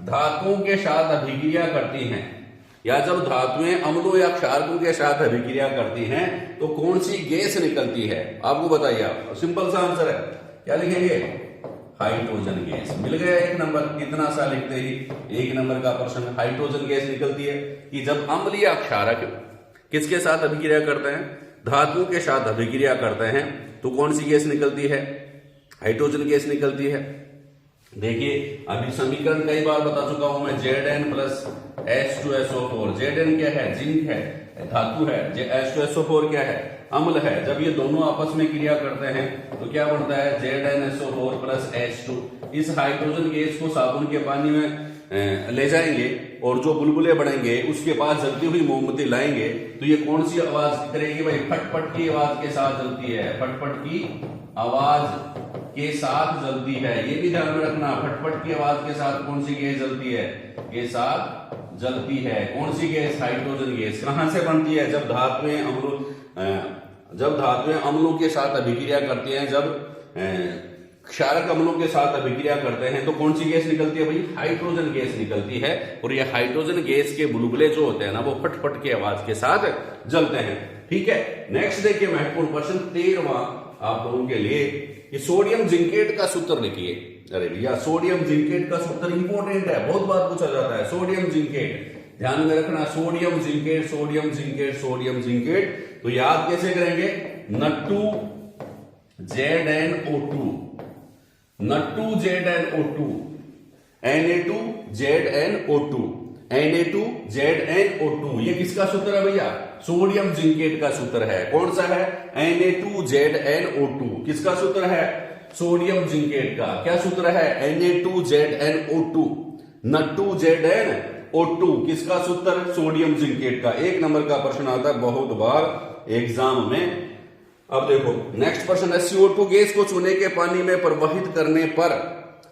धातुओं के साथ अभिक्रिया करती हैं, या जब धातुएं अम्लों या क्षारकों के साथ अभिक्रिया करती हैं तो कौन सी गैस निकलती है? आपको बताइए। आप सिंपल सा आंसर है, क्या लिखेंगे? Hydrogen gas. मिल गया 1 नंबर। कितना सा लिखते ही 1 नंबर का प्रश्न। हाइड्रोजन गैस निकलती है कि जब अम्ल या क्षारक किसके साथ अभिक्रिया करते हैं? धातुओं के साथ अभिक्रिया करते हैं तो कौन सी गैस निकलती है? हाइड्रोजन गैस निकलती है। देखिए, अभी समीकरण कई बार बता चुका हूं मैं। Zn plus H2SO4। Zn क्या है? जिंक है, धातु है। H2SO4 क्या है? अम्ल है। जब ये दोनों आपस में क्रिया करते हैं तो क्या बनता है? ZnSO4 plus H2। इस हाइड्रोजन गैस को साबुन के पानी में ले जाएंगे और जो बुलबुले बनेंगे उसके पास जलती हुई मोमबत्ती लाएंगे तो ये कौन सी आवाज करेगी भाई? फटफट की आवाज के साथ जलती है। फटफट की आवाज के साथ जलती है। ये भी ध्यान में रखना, फटफट की आवाज के साथ कौन सी गैस जलती है? के साथ जलती है। कौन सी गैस? Hydrogen gas. कहां से बनती है? जब धातुएं अम्लों के साथ अभिक्रिया करती हैं, जब क्षारक अम्लों के साथ अभिक्रिया करते हैं तो कौन सी गैस निकलती है भाई? हाइड्रोजन गैस निकलती है। और ये हाइड्रोजन गैस के बुलबुले जो होते हैं ना, वो फटफट की आवाज के साथ जलते हैं। ठीक है। नेक्स्ट देखिए, महत्वपूर्ण प्रश्न 13वां आप लोगों के लिए, कि सोडियम जिंकेट का सूत्र लिखिए। अरे भैया, सोडियम जिंकेट का सूत्र इंपॉर्टेंट है, बहुत बार पूछा जाता है। सोडियम जिंकेट ध्यान में रखना। Sodium zincate, sodium zincate, sodium zincate. तो याद कैसे करेंगे? Na2ZnO2, Na2ZnO2, Na2ZnO2, Na2ZnO2। ये किसका सूत्र है भैया? सोडियम जिंकेट का सूत्र है। कौन सा है? Na2ZnO2। किसका सूत्र है? सोडियम जिंकेट का। क्या सूत्र है? Na2ZnO2, Na2ZnO2। किसका सूत्र? सोडियम जिंकेट का। 1 नंबर का प्रश्न आता है बहुत बार एग्जाम में। अब देखो नेक्स्ट प्रश्न है, CO2 गैस को चूने के पानी में प्रवाहित करने पर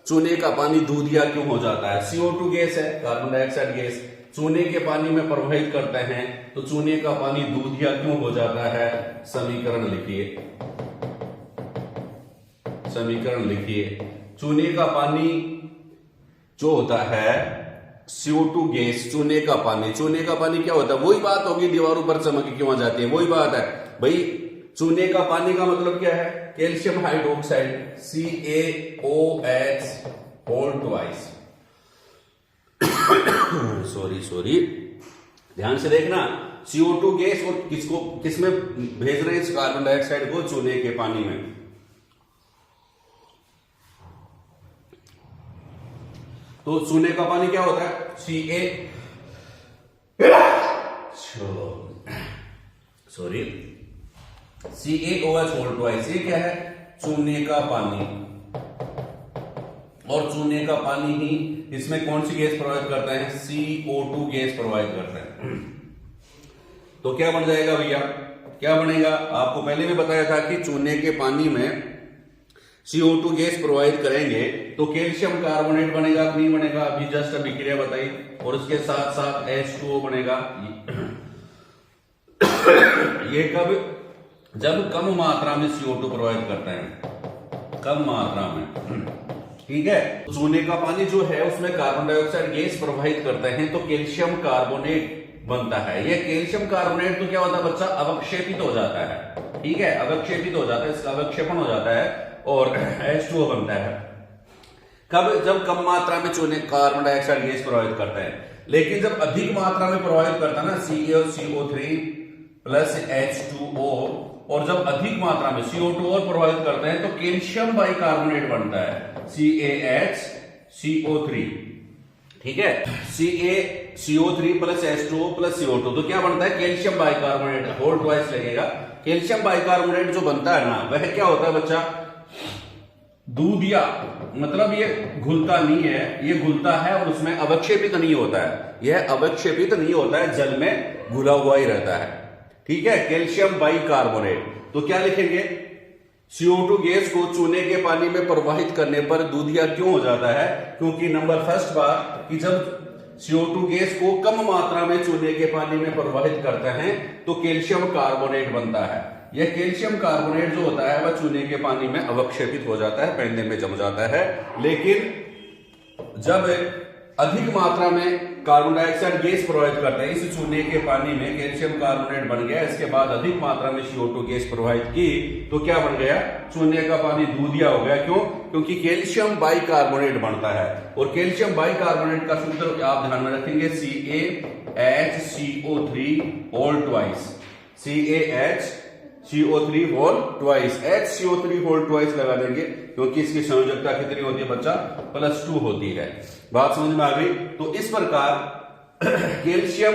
चूने का पानी दूधिया क्यों हो जाता है? CO2 गैस है, कार्बन डाइऑक्साइड गैस, चूने के पानी में प्रवाहित करते हैं तो चूने का पानी दूधिया क्यों हो जाता है? समीकरण लिखिए, समीकरण लिखिए। चूने का पानी जो होता है, CO2 गैस, चूने का पानी। चूने का पानी क्या होता है? वही बात होगी दीवारों पर चमक क्यों आ जाती है, वही बात है भाई। चूने का पानी का मतलब क्या है? Calcium hydroxide, CaOH whole twice. Sorry ध्यान से देखना, CO2 गैस और किसमें भेज रहे हैं इस कार्बन डाइऑक्साइड को? चूने के पानी में। तो चूने का पानी क्या होता है? CaOH whole twice. ये क्या है? चूने का पानी। और चूने का पानी ही इसमें कौन सी गैस प्रोवाइड करता है? CO2 गैस प्रोवाइड करता है। तो क्या बन जाएगा भैया? क्या बनेगा? आपको पहले भी बताया था कि चूने के पानी में CO2 गैस प्रोवाइड करेंगे तो कैल्शियम कार्बोनेट बनेगा कि नहीं बनेगा? अभी जस्ट अभिक्रिया बताई। और उसके साथ साथ H2O बनेगा। ये कब? जब कम मात्रा में CO2 प्रोवाइड करते हैं, कम मात्रा में, ठीक है। चूने का पानी जो है उसमें कार्बन डाइऑक्साइड गैस प्रवाहित करते हैं तो कैल्शियम कार्बोनेट बनता है। ये कैल्शियम कार्बोनेट तो क्या होता है बच्चा? अवक्षेपित हो जाता है, ठीक है, अवक्षेपित हो जाता है, इसका अवक्षेपण हो जाता है और H2O बनता है। कब? जब कम मात्रा में चूने कार्बन डाइऑक्साइड गैस प्रवाहित करते हैं। लेकिन जब अधिक मात्रा में प्रवाहित करता है ना, CaCO3 प्लस H2O, और जब अधिक मात्रा में CO2 और प्रवाहित करते हैं तो कैल्शियम बाइकार्बोनेट बनता है, CaHCO3, ठीक है। CaCO3 plus H2O plus CO2 तो क्या बनता है? कैल्शियम बाइकार्बोनेट होल ट्वाइस लगेगा। कैल्शियम बाइकार्बोनेट जो बनता है ना, वह क्या होता है बच्चा? दूधिया, मतलब ये घुलता नहीं है, ये घुलता है और उसमें अवक्षेपित नहीं होता है। यह अवक्षेपित नहीं होता है, जल में घुला हुआ ही रहता है, ठीक है। Calcium bicarbonate. तो क्या लिखेंगे? CO2 गैस को चूने के पानी में प्रवाहित करने पर दूधिया क्यों हो जाता है? क्योंकि नंबर फर्स्ट बात कि जब CO2 गैस को कम मात्रा में चूने के पानी में प्रवाहित करते हैं तो कैल्शियम कार्बोनेट बनता है। यह कैल्शियम कार्बोनेट जो होता है वह चूने के पानी में अवक्षेपित हो जाता है, पैंदे में जम जाता है। लेकिन जब अधिक मात्रा में कार्बन डाइऑक्साइड गैस प्रोवाइड करते हैं इस चूने के पानी में, कैल्शियम कार्बोनेट बन गया, इसके बाद अधिक मात्रा में CO2 गैस प्रोवाइड की तो क्या बन गया? चूने का पानी दूधिया हो गया। क्यों? क्योंकि कैल्शियम बाइकार्बोनेट बनता है। और कैल्शियम बाइकार्बोनेट का सूत्र आप ध्यान में रखेंगे, CaHCO3 whole twice, CaHCO3 whole twice, HCO3 whole twice लगा देंगे क्योंकि इसकी संयोजकता कितनी होती है बच्चा? +2 होती है। बात समझ में आ गई? तो इस प्रकार कैल्शियम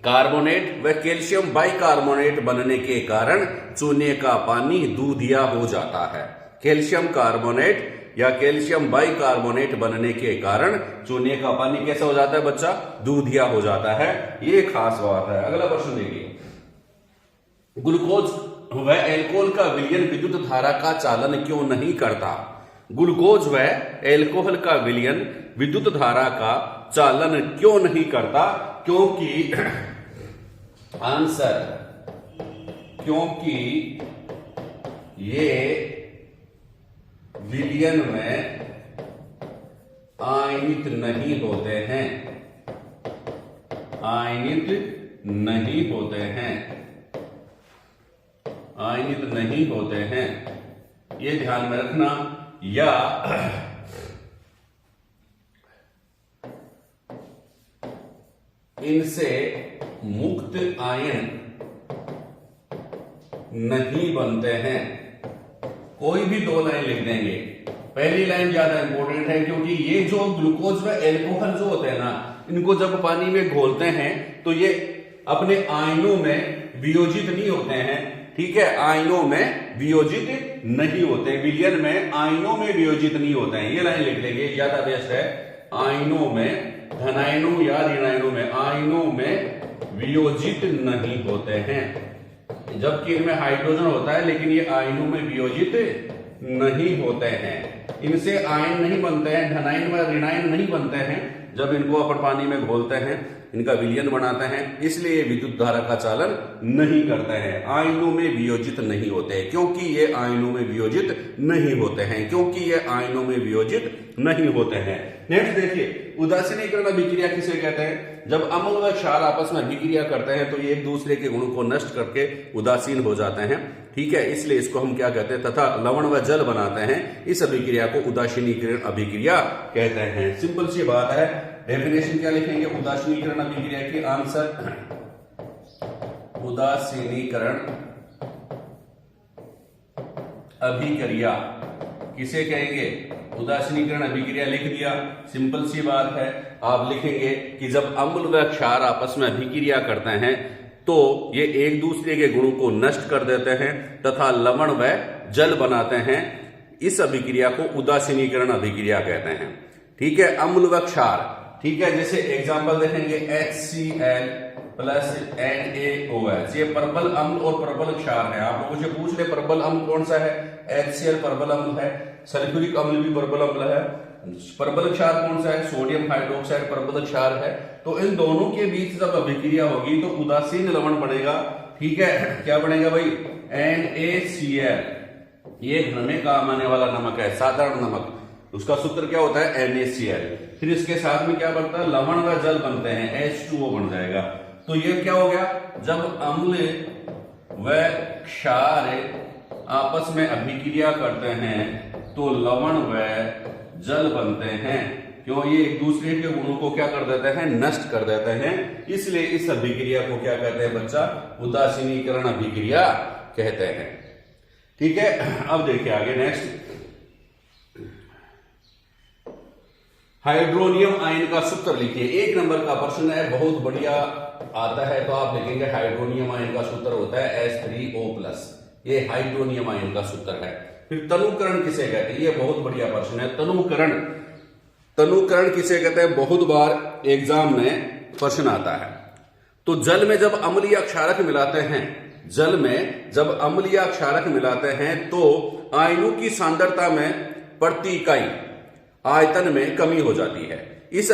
कार्बोनेट व कैल्शियम बाइकार्बोनेट बनने के कारण चूने का पानी दूधिया हो जाता है। कैल्शियम कार्बोनेट या कैल्शियम बाइकार्बोनेट बनने के कारण चूने का पानी कैसा हो जाता है बच्चा? दूधिया हो जाता है। ये खास बात है। अगला प्रश्न देखिए, ग्लूकोज व एल्कोहल का विलयन विद्युत धारा का चालन क्यों नहीं करता? ग्लूकोज व एल्कोहल का विलयन विद्युत धारा का चालन क्यों नहीं करता? क्योंकि आंसर, क्योंकि ये विलयन में आयनित नहीं होते हैं, आयनित नहीं होते हैं, आयनित नहीं होते हैं, ये ध्यान में रखना। या इनसे मुक्त आयन नहीं बनते हैं। कोई भी दो लाइन लिख देंगे। पहली लाइन ज्यादा इंपॉर्टेंट है क्योंकि ये जो ग्लूकोज व एल्कोहल जो होते हैं ना, इनको जब पानी में घोलते हैं तो ये अपने आयनों में वियोजित नहीं होते हैं, ठीक है, आयनों में वियोजित नहीं होते, विलयन में आयनों में वियोजित नहीं होते हैं। ये लाइन लिख लेंगे, ज्यादा बेस्ट है। आयनों में, धनायनों या ऋणायनों में, आयनों में वियोजित नहीं होते हैं। जबकि इनमें हाइड्रोजन होता है लेकिन ये आयनों में वियोजित नहीं होते हैं। इनसे आयन नहीं बनते हैं, धनायन व ऋणायन नहीं बनते हैं। जब इनको अपन पानी में घोलते हैं, इनका विलयन बनाते हैं, इसलिए विद्युत धारा का चालन नहीं करते हैं। आयनों में वियोजित नहीं होते हैं क्योंकि ये आयनों में वियोजित नहीं होते हैं, क्योंकि ये आयनों में वियोजित नहीं होते हैं। नेक्स्ट देखिए, उदासीनीकरण अभिक्रिया किसे कहते हैं? जब अम्ल व क्षार आपस में अभिक्रिया करते हैं तो ये एक दूसरे के गुणों को नष्ट करके उदासीन हो जाते हैं, ठीक है। इसलिए इसको हम क्या कहते हैं, तथा लवण व जल बनाते हैं, इस अभिक्रिया को उदासीनीकरण अभिक्रिया कहते हैं। सिंपल सी बात है। डेफिनेशन क्या लिखेंगे उदासीनीकरण अभिक्रिया की? आंसर उदासीनीकरण अभिक्रिया किसे कहेंगे? उदासीनीकरण अभिक्रिया लिख दिया। सिंपल सी बात है। आप लिखेंगे कि जब अम्ल व क्षार आपस में अभिक्रिया करते हैं तो ये एक दूसरे के गुणों को नष्ट कर देते हैं तथा लवण व जल बनाते हैं, इस अभिक्रिया को उदासीनीकरण अभिक्रिया कहते हैं, ठीक है। अम्ल व क्षार, ठीक है। जैसे एग्जांपल देखेंगे HCl प्लस NaOH, ये प्रबल अम्ल और प्रबल क्षार है। आप लोगों से पूछ ले प्रबल अम्ल कौन सा है? HCl प्रबल अम्ल है। सल्फ्यूरिक अम्ल भी प्रबल अम्ल है। प्रबल क्षार कौन सा है? सोडियम हाइड्रोक्साइड प्रबल क्षार है। तो इन दोनों के बीच जब अभिक्रिया होगी तो उदासीन लवण बनेगा, ठीक है। क्या बनेगा भाई? NaCl, ये घर में काम आने वाला नमक है, साधारण नमक। उसका सूत्र क्या होता है? NaCl। फिर इसके साथ में क्या बनता है? लवण व जल बनते हैं, H2O बन जाएगा। तो ये क्या हो गया? जब अम्ल व क्षार आपस में अभिक्रिया करते हैं तो लवण व जल बनते हैं। क्यों? ये एक दूसरे के गुणों को क्या कर देते हैं? नष्ट कर देते हैं। इसलिए इस अभिक्रिया को क्या कहते हैं बच्चा? उदासीनीकरण अभिक्रिया कहते हैं, ठीक है। अब देखिए आगे नेक्स्ट, हाइड्रोनियम आयन का सूत्र लिखिए। 1 नंबर का प्रश्न है, बहुत बढ़िया आता है। तो आप लिखेंगे हाइड्रोनियम आयन का सूत्र होता है H3O+, ये हाइड्रोनियम आयन का सूत्र है। फिर तनुकरण किसे कहते हैं? ये बहुत बढ़िया प्रश्न है। तनुकरण किसे कहते हैं? बहुत बार एग्जाम में प्रश्न आता है। तो जल में जब अम्ल या क्षारक मिलाते हैं, जल में जब अम्ल या क्षारक मिलाते हैं तो आयनों की सांद्रता में प्रति इकाई आयतन में कमी हो जाती है। इस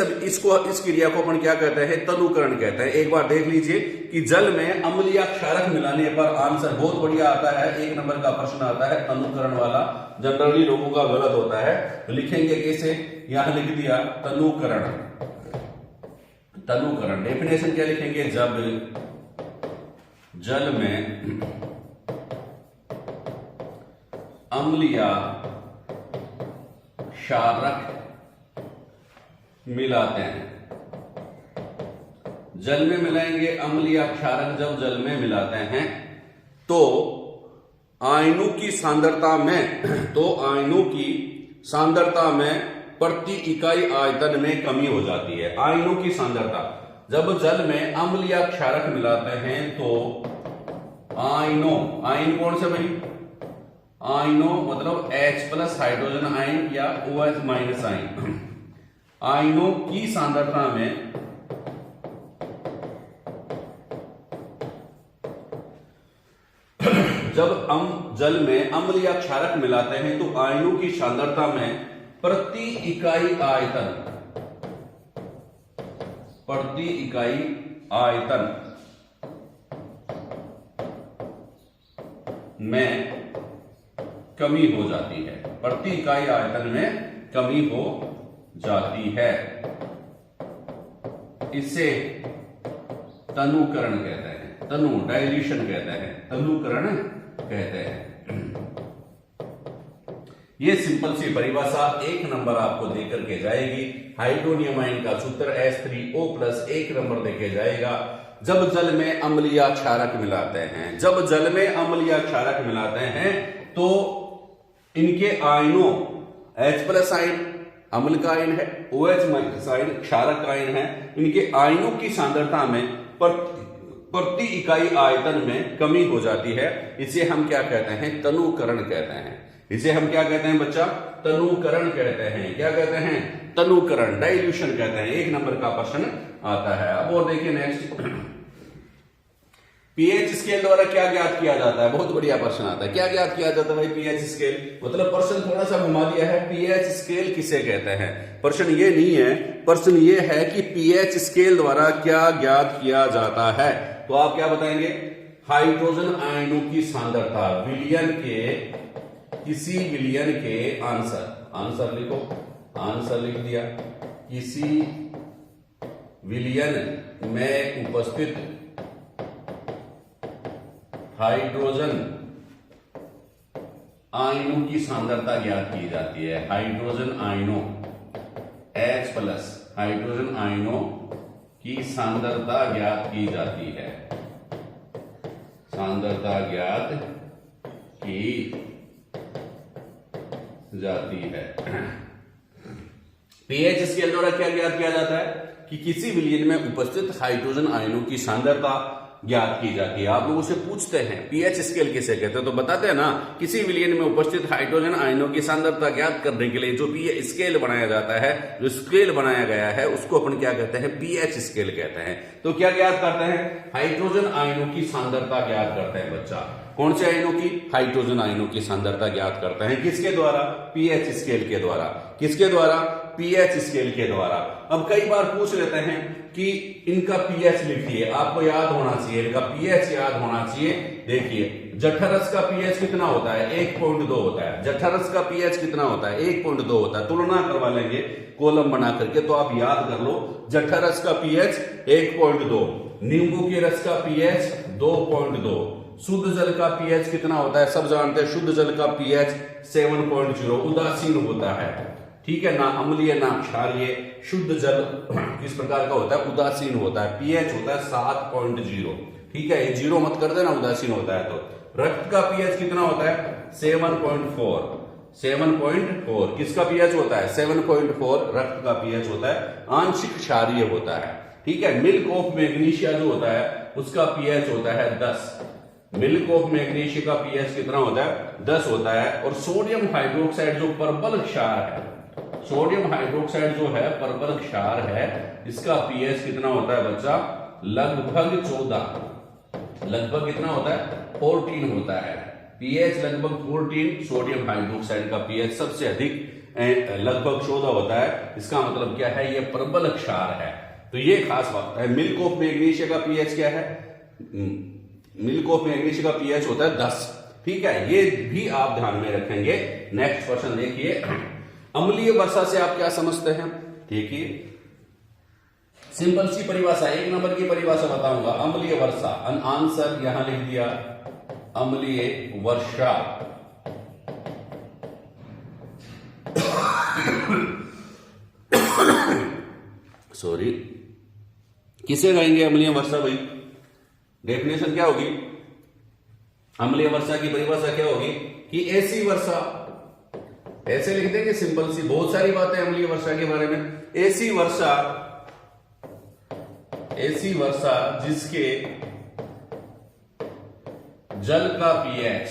क्रिया को अपन क्या कहते हैं? तनुकरण कहते हैं। एक बार देख लीजिए कि जल में अम्ल या क्षारक मिलाने पर आंसर बहुत बढ़िया आता है। 1 नंबर का प्रश्न आता है तनुकरण वाला, जनरली लोगों का गलत होता है। तो लिखेंगे कैसे? यहां लिख दिया तनुकरण। तनुकरण डेफिनेशन क्या लिखेंगे? जब जल में अम्ल या क्षारक मिलाते हैं, जल में मिलाएंगे अम्ल या क्षारक, जब जल में मिलाते हैं तो आयनों की सांद्रता में प्रति इकाई आयतन में कमी हो जाती है। आयनों की सांद्रता, जब जल में अम्ल या क्षारक मिलाते हैं तो आयन कौन से भाई? आयनों मतलब H+ हाइड्रोजन आयन या OH- आयन, आयनों की सांद्रता में जब जल में अम्ल या क्षारक मिलाते हैं तो आयनों की सांद्रता में प्रति इकाई आयतन में कमी हो जाती है। प्रति इकाई आयतन में कमी हो जाती है। इसे तनुकरण कहते हैं। डाइल्यूशन कहते हैं, तनुकरण कहते हैं। ये सिंपल सी परिभाषा 1 नंबर आपको देकर के जाएगी। हाइड्रोनियम आयन का सूत्र H3O+, 1 नंबर देके जाएगा। जब जल में अम्ल या क्षारक मिलाते हैं, जब जल में अम्ल या क्षारक मिलाते हैं तो इनके आयनों, H+ आयन अम्ल का आयन है, OH- आयन क्षारक का आयन है, इनके आयनों की सांद्रता में प्रति इकाई आयतन में कमी हो जाती है। इसे हम क्या कहते हैं? तनुकरण कहते हैं। इसे हम क्या कहते हैं बच्चा? तनुकरण कहते हैं। क्या कहते हैं? तनुकरण, डाइल्यूशन कहते हैं। 1 नंबर का प्रश्न आता है। अब और देखिए नेक्स्ट, पीएच स्केल द्वारा क्या ज्ञात किया जाता है? बहुत बढ़िया प्रश्न आता है। क्या ज्ञात किया जाता है भाई पीएच स्केल? मतलब प्रश्न थोड़ा सा घुमा दिया है। पीएच स्केल किसे कहते हैं? प्रश्न ये नहीं है, प्रश्न ये है कि पीएच स्केल द्वारा क्या ज्ञात किया जाता है। तो आप क्या बताएंगे? हाइड्रोजन आयनों की सांद्रता विलयन के, किसी विलयन के आंसर लिखो, आंसर लिख दिया, किसी विलयन में उपस्थित हाइड्रोजन आयनों की सांद्रता ज्ञात की जाती है। हाइड्रोजन आयनों H+ हाइड्रोजन आयनों की सांद्रता ज्ञात की जाती है। सांद्रता ज्ञात की जाती है। पीएच स्केल द्वारा क्या ज्ञात किया जाता है कि किसी विलयन में उपस्थित हाइड्रोजन आयनों की सांद्रता ज्ञात की जाती है। आप लोगों से पूछते हैं पीएच स्केल किसे कहते हैं, तो बताते हैं ना, किसी विलयन में उपस्थित हाइड्रोजन आयनों की सांद्रता ज्ञात करने के लिए जो पीएच स्केल बनाया जाता है, जो स्केल बनाया गया है, उसको अपन क्या कहते हैं, पीएच स्केल कहते हैं। तो क्या ज्ञात करते हैं, हाइड्रोजन आयनों की सांद्रता ज्ञात करते हैं बच्चा। कौन से आयनों की, हाइड्रोजन आयनों की सांद्रता ज्ञात करते हैं। किसके द्वारा, पीएच स्केल के द्वारा। किसके द्वारा, पीएच स्केल के द्वारा। अब कई बार पूछ लेते हैं कि इनका पीएच लिखिए, आपको याद होना चाहिए, इनका पीएच याद होना चाहिए। देखिए जठरस का पीएच कितना होता है, 1.2 होता है। जठरस का पीएच कितना होता है, 1.2 होता है। तुलना करवा लेंगे कॉलम बना करके, तो आप याद कर लो। जठरस का पीएच 1.2, नींबू के रस का पीएच 2.2, शुद्ध जल का पीएच कितना होता है, सब जानते हैं, शुद्ध जल का पीएच 7.0 उदासीन होता है। ठीक है ना, अम्लीय ना क्षारीय। शुद्ध जल किस प्रकार का होता है, उदासीन होता है। पीएच होता है 7.0। ठीक है, ये 0 मत कर देना, उदासीन होता है। तो रक्त का पीएच कितना होता है, 7.4। 7.4 किसका पीएच होता है, 7.4 रक्त का पीएच होता है, आंशिक क्षारीय होता है। ठीक है, मिल्क ऑफ मैग्नीशिया जो होता है उसका पीएच होता है 10। मिल्क ऑफ मैग्नीशिया का पीएच कितना होता है, 10 होता है। और सोडियम हाइड्रोक्साइड जो परबल क्षार है, सोडियम हाइड्रोक्साइड जो है परबल क्षार है, इसका पीएच कितना होता है बच्चा, लगभग 14। लगभग कितना होता है, 14 होता है। पीएच लगभग 14। सोडियम हाइड्रोक्साइड का पीएच सबसे अधिक लगभग 14 होता है। इसका मतलब क्या है, ये प्रबल क्षार है। तो ये खास बात है। मिल्क ऑफ मैग्नीशिया का पीएच क्या है, मिल्क ऑफ मैग्नीशिया का पीएच होता है 10। ठीक है, ये भी आप ध्यान में रखेंगे। नेक्स्ट क्वेश्चन देखिए, अम्लीय वर्षा से आप क्या समझते हैं। देखिए सिंपल सी परिभाषा, 1 नंबर की परिभाषा बताऊंगा। अम्लीय वर्षा, आंसर यहां लिख दिया, अम्लीय वर्षा सॉरी, किसे कहेंगे अम्लीय वर्षा भाई, डेफिनेशन क्या होगी, अम्लीय वर्षा की परिभाषा क्या होगी कि ऐसी वर्षा, ऐसे लिख देंगे सिंपल सी, बहुत सारी बातें अम्लीय वर्षा के बारे में। ऐसी वर्षा जिसके जल का पीएच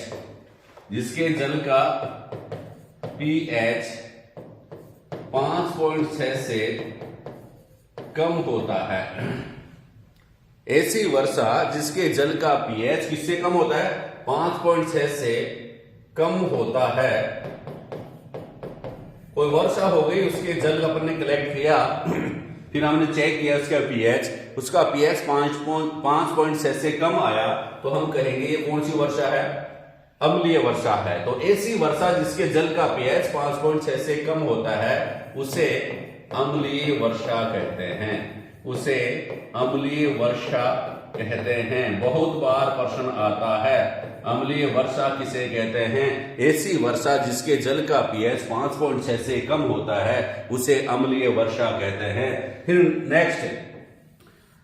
5.6 से कम होता है। ऐसी वर्षा जिसके जल का पीएच किससे कम होता है, 5.6 से कम होता है। कोई वर्षा हो गई, उसके जल अपन ने कलेक्ट किया, फिर हमने चेक किया उसका पीएच 5.6 से कम आया, तो हम कहेंगे ये कौन सी वर्षा है, अम्लीय वर्षा है। तो ऐसी वर्षा जिसके जल का पीएच 5.6 से कम होता है उसे अम्लीय वर्षा कहते हैं, उसे अम्लीय वर्षा कहते हैं। बहुत बार प्रश्न आता है, अम्लीय वर्षा किसे कहते हैं, ऐसी वर्षा जिसके जल का पीएच 5.6 से कम होता है उसे अम्लीय वर्षा कहते हैं। फिर नेक्स्ट,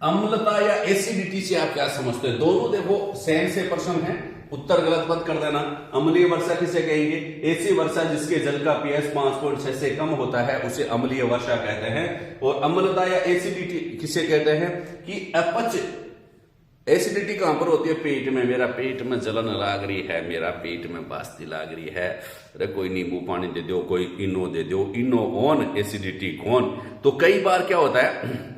अम्लता या एसिडिटी से आप क्या समझते हैं। दोनों देखो सेम से प्रश्न है, उत्तर गलत मत कर देना। अम्लीय वर्षा किसे कहेंगे, ऐसी वर्षा जिसके जल का पीएच 5.6 से कम होता है उसे अम्लीय वर्षा कहते हैं। और अम्लता या एसिडिटी किसे कहते हैं कि अपच। एसिडिटी कहां पर होती है, पेट में, मेरा पेट में जलन लाग रही है, मेरा पेट में बास्ती लाग रही है, अरे कोई नींबू पानी दे दो, कोई इनो दे दो, इनो कौन, एसिडिटी कौन। तो कई बार क्या होता है,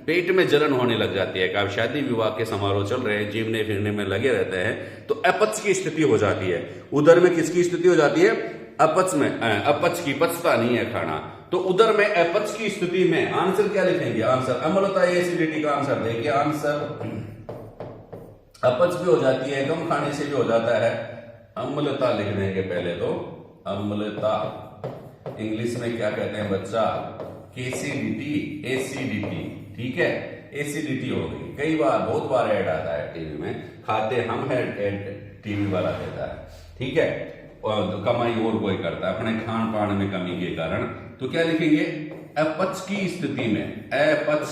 पेट में जलन होने लग जाती है। कभी शादी विवाह के समारोह चल रहे हैं, जीवने फिरने में लगे रहते हैं, तो अपच की स्थिति हो जाती है। उदर में किसकी स्थिति हो जाती है, अपच में, अपच की, पचता नहीं है खाना। तो उदर में अपच की स्थिति में आंसर क्या लिखेंगे, आंसर अम्लता या एसिडिटी का आंसर देखिए। आंसर अपच भी हो जाती है, कम खाने से भी हो जाता है, अम्लता लिख देंगे पहले तो। अम्लता इंग्लिश में क्या कहते हैं बच्चा, एसिडिटी, एसिडिटी, ठीक है, एसिडिटी हो गई। कई बार, बहुत बार ऐड आता है टीवी में, खाते हम है ऐड टीवी वाला देता है, ठीक है, और कमाई और कोई करता है अपने खान पान में कमी के कारण। तो क्या लिखेंगे, अपच की स्थिति में, अपच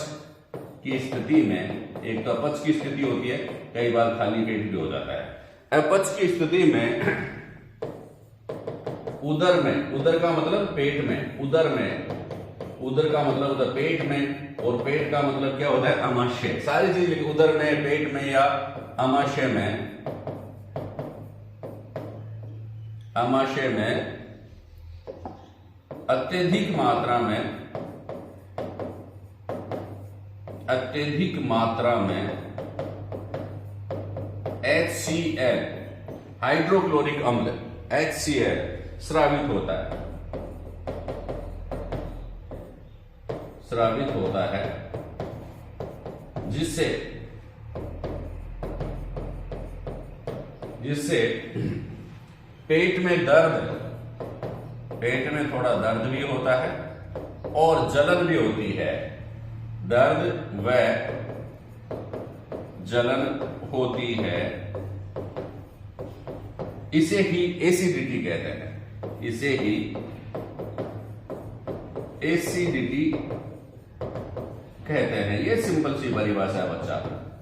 की स्थिति में, एक तो अपच की स्थिति होती है, कई बार खाली पेट भी हो जाता है। अपच की स्थिति में उदर में, उदर का मतलब पेट में, उदर में, उदर का मतलब होता है पेट में, और पेट का मतलब क्या होता है, अमाशय। सारी चीज लिखी, उदर में, पेट में या अमाशय में, अमाशय में अत्यधिक मात्रा में, अत्यधिक मात्रा में HCl, हाइड्रोक्लोरिक अम्ल, HCl स्रावित होता है, स्रावित होता है, जिससे जिससे पेट में दर्द, पेट में थोड़ा दर्द भी होता है और जलन भी होती है, दर्द व जलन होती है, इसे ही एसिडिटी कहते हैं, इसे ही एसिडिटी कहते हैं। ये सिंपल सी परिभाषा है बच्चा,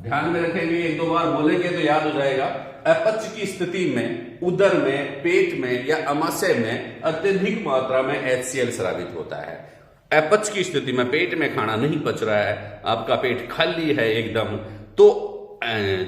ध्यान में रखेंगे, एक दो बार बोलेंगे तो याद हो जाएगा। अपच की स्थिति में उदर में, पेट में या अमाशय में अत्यधिक मात्रा में HCl स्रावित होता है। अपच की स्थिति में पेट में खाना नहीं पच रहा है, आपका पेट खाली है एकदम, तो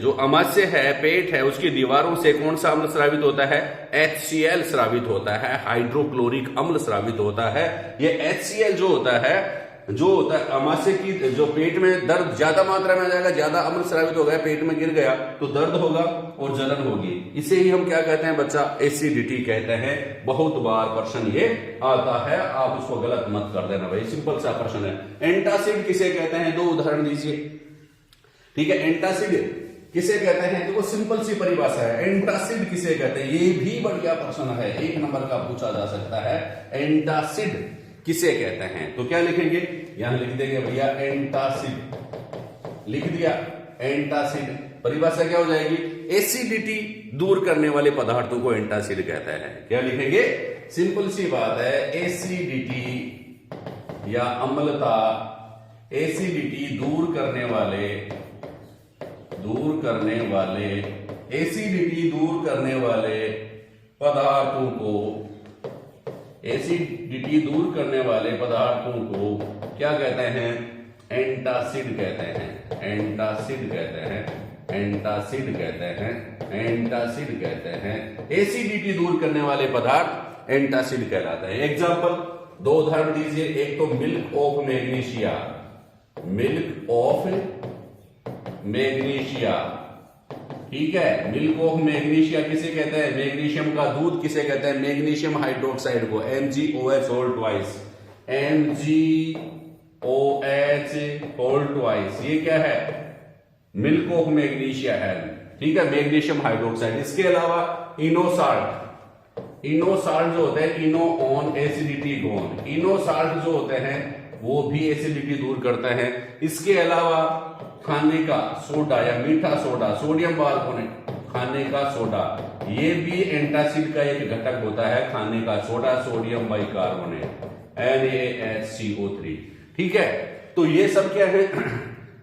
जो अमाशय है, पेट है, उसकी दीवारों से कौन सा अम्ल स्रावित होता है, HCl स्रावित होता है, हाइड्रोक्लोरिक अम्ल स्रावित होता है। ये HCl जो होता है अमाशय की, जो पेट में दर्द ज्यादा मात्रा में आ जाएगा, ज्यादा अम्ल स्रावित हो गया, पेट में गिर गया तो दर्द होगा और जलन होगी, इसे ही हम क्या कहते हैं बच्चा, एसिडिटी कहते हैं। बहुत बार प्रश्न ये आता है, आप उसको गलत मत कर देना भाई, सिंपल सा प्रश्न है। एंटासिड किसे कहते हैं, 2 उदाहरण दीजिए, ठीक है। एंटासिड किसे कहते हैं, देखो सिंपल सी परिभाषा है, एंटासिड किसे कहते हैं, ये भी बढ़िया प्रश्न है, 1 नंबर का पूछा जा सकता है। एंटासिड किसे कहते हैं, तो क्या लिखेंगे, यहां लिख देंगे भैया एंटासिड, लिख दिया एंटासिड। परिभाषा क्या हो जाएगी, एसिडिटी दूर करने वाले पदार्थों को एंटासिड कहते हैं। क्या लिखेंगे, सिंपल सी बात है, एसिडिटी या अम्लता, एसिडिटी दूर करने वाले एसिडिटी दूर करने वाले पदार्थों को, एसिडिटी दूर करने वाले पदार्थों को क्या कहते हैं, एंटासिड कहते हैं, एंटासिड कहते हैं, एंटासिड कहते हैं, एंटासिड कहते हैं। एसिडिटी दूर करने वाले पदार्थ एंटासिड कहलाते हैं। एग्जाम्पल 2 उदाहरण दीजिए, एक तो milk of magnesia, milk of magnesia, ठीक है, मिल्क ऑफ मैग्नीशिया किसे कहते हैं, मैग्नीशियम का दूध किसे कहते हैं, मैग्नीशियम हाइड्रोक्साइड को, MgOH whole twice, MgOH whole twice, ये क्या है, मिल्क ऑफ मैग्नीशिया है, ठीक है, मैग्नीशियम हाइड्रोक्साइड। इसके अलावा इनोसाल्ट, इनोसाल्ट जो होते हैं, इनो ऑन एसिडिटी गॉन, इनोसाल्ट जो होते हैं वो भी एसिडिटी दूर करता है। इसके अलावा खाने का सोडा या मीठा सोडा, सोडियम बारबोनेट, खाने का सोडा, ये भी एंटासिड का एक घटक होता है, खाने का सोडा, सोडियम बाइकार्बोनेट, NaHCO3, ठीक है। तो ये सब क्या है,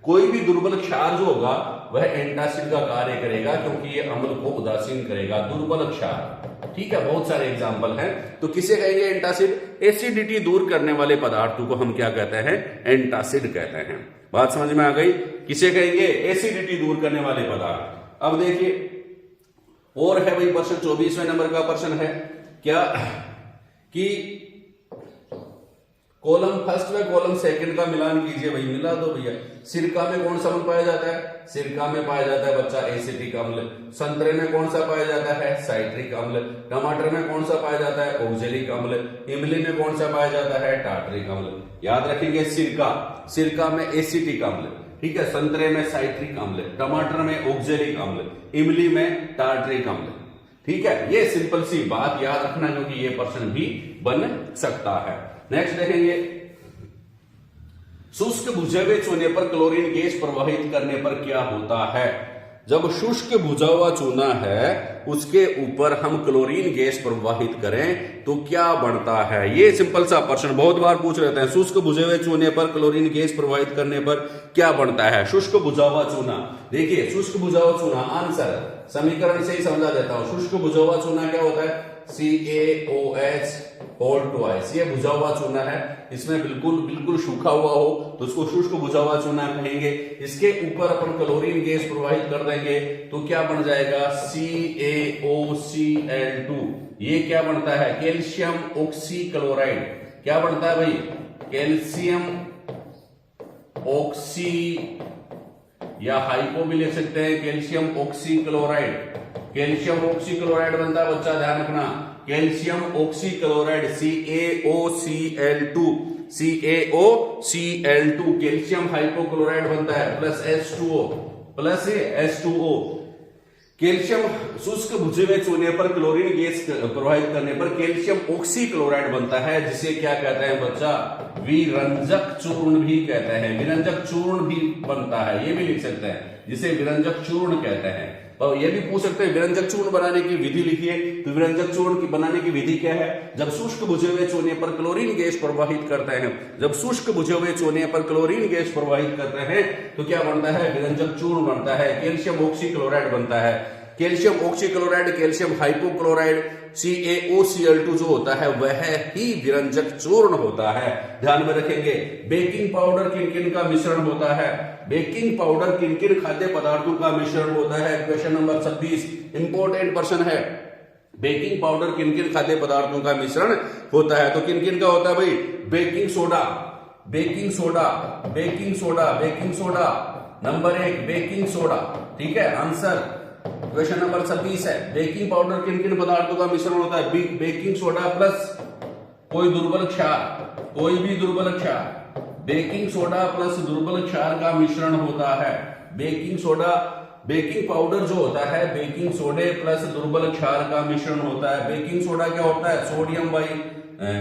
कोई भी दुर्बल क्षार जो होगा वह एंटासिड का कार्य करेगा, क्योंकि ये अम्ल को उदासीन करेगा, दुर्बल क्षार, ठीक है। बहुत सारे एग्जाम्पल हैं। तो किसे कहेंगे एंटासिड, एसिडिटी दूर करने वाले पदार्थों को हम क्या कहते हैं, एंटासिड कहते हैं। बात समझ में आ गई, किसे कहेंगे, एसिडिटी दूर करने वाले पदार्थ। अब देखिए और है भाई प्रश्न, 24वें नंबर का प्रश्न है क्या, कि कॉलम फर्स्ट व कॉलम सेकंड का मिलान कीजिए भाई, मिला दो भैया। सिरका में कौन सा अम्ल पाया जाता है, सिरका में पाया जाता है बच्चा एसिटिक अम्ल। संतरे में कौन सा पाया जाता है, साइट्रिक अम्ल। टमाटर में कौन सा पाया जाता है, ऑक्जेलिक अम्ल। इमली में कौन सा पाया जाता है, टार्टरिक अम्ल। याद रखेंगे सिरका, सिरका में एसिटिक अम्ल, ठीक है, संतरे में साइट्रिक अम्ल, टमाटर में ऑक्जेलिक अम्ल, इमली में टार्टरिक अम्ल, ठीक है। ये सिंपल सी बात याद रखना, क्योंकि ये प्रश्न भी बन सकता है। नेक्स्ट देखेंगे शुष्क बुझे हुए चूने पर क्लोरीन गैस प्रवाहित करने पर क्या होता है? जब शुष्क बुझा हुआ चूना है उसके ऊपर हम क्लोरीन गैस प्रवाहित करें तो क्या बनता है? ये सिंपल सा प्रश्न बहुत बार पूछ रहे हैं। शुष्क बुझे हुए चूने पर क्लोरीन गैस प्रवाहित करने पर क्या बनता है? शुष्क बुझा हुआ चूना, देखिए शुष्क बुझा हुआ चूना, आंसर समीकरण से ही समझा देता हूं। शुष्क बुझा हुआ चूना क्या होता है? CaOH whole twice. ये बुझा हुआ चूना है, इसमें बिल्कुल सूखा हुआ हो तो उसको शुष्क बुझा हुआ चूना कहेंगे। इसके ऊपर अपन क्लोरीन गैस प्रवाहित कर देंगे तो क्या बन जाएगा? CaOCl2। ये क्या बनता है? Calcium oxychloride. क्या बनता है भाई? कैल्शियम ऑक्सी, या हाइपो भी लिख सकते हैं, कैल्शियम ऑक्सीक्लोराइड। कैल्शियम ऑक्सीक्लोराइड बनता है बच्चा, ध्यान रखना, calcium oxychloride CaOCl2, CaOCl2 calcium hypochloride बनता है, प्लस H2O। कैल्शियम शुष्क बुझे हुए चूने पर क्लोरीन गैस प्रवाहित करने पर कैल्शियम ऑक्सीक्लोराइड बनता है, जिसे क्या कहते हैं बच्चा? विरंजक चूर्ण भी कहते हैं। विरंजक चूर्ण भी बनता है, ये भी लिख सकते हैं, जिसे विरंजक चूर्ण कहते हैं। और ये भी पूछ सकते हैं विरंजक चूर्ण बनाने की विधि लिखिए। तो विरंजक चूर्ण की बनाने की विधि क्या है? जब शुष्क बुझे हुए चूने पर क्लोरीन गैस प्रवाहित करते हैं, जब शुष्क बुझे हुए चूने पर क्लोरीन गैस प्रवाहित करते हैं तो क्या बनता है? विरंजक चूर्ण बनता है, कैल्शियम ऑक्सीक्लोराइड बनता है। Calcium oxychloride, calcium hypochloride, CaOCl2 जो होता है वह ही विरंजक चूर्ण होता है। ध्यान में रखेंगे। बेकिंग पाउडर किन किन का मिश्रण होता है? बेकिंग पाउडर किन किन खाद्य पदार्थों का मिश्रण होता है? क्वेश्चन नंबर 26 इंपॉर्टेंट प्रश्न है। बेकिंग पाउडर किन किन खाद्य पदार्थों का मिश्रण होता है? तो किन किन का होता है भाई? Baking soda, baking soda, baking soda, baking soda, number 1 baking soda. ठीक है, आंसर क्वेश्चन नंबर 26 है। बेकिंग पाउडर किन किन पदार्थों का मिश्रण होता है? बेकिंग सोडा प्लस कोई दुर्बल क्षार, कोई भी दुर्बल क्षार, बेकिंग सोडा प्लस दुर्बल क्षार का मिश्रण होता है। बेकिंग सोडा, बेकिंग पाउडर जो होता है बेकिंग सोडे प्लस दुर्बल क्षार का मिश्रण होता है। बेकिंग सोडा क्या होता है? Sodium by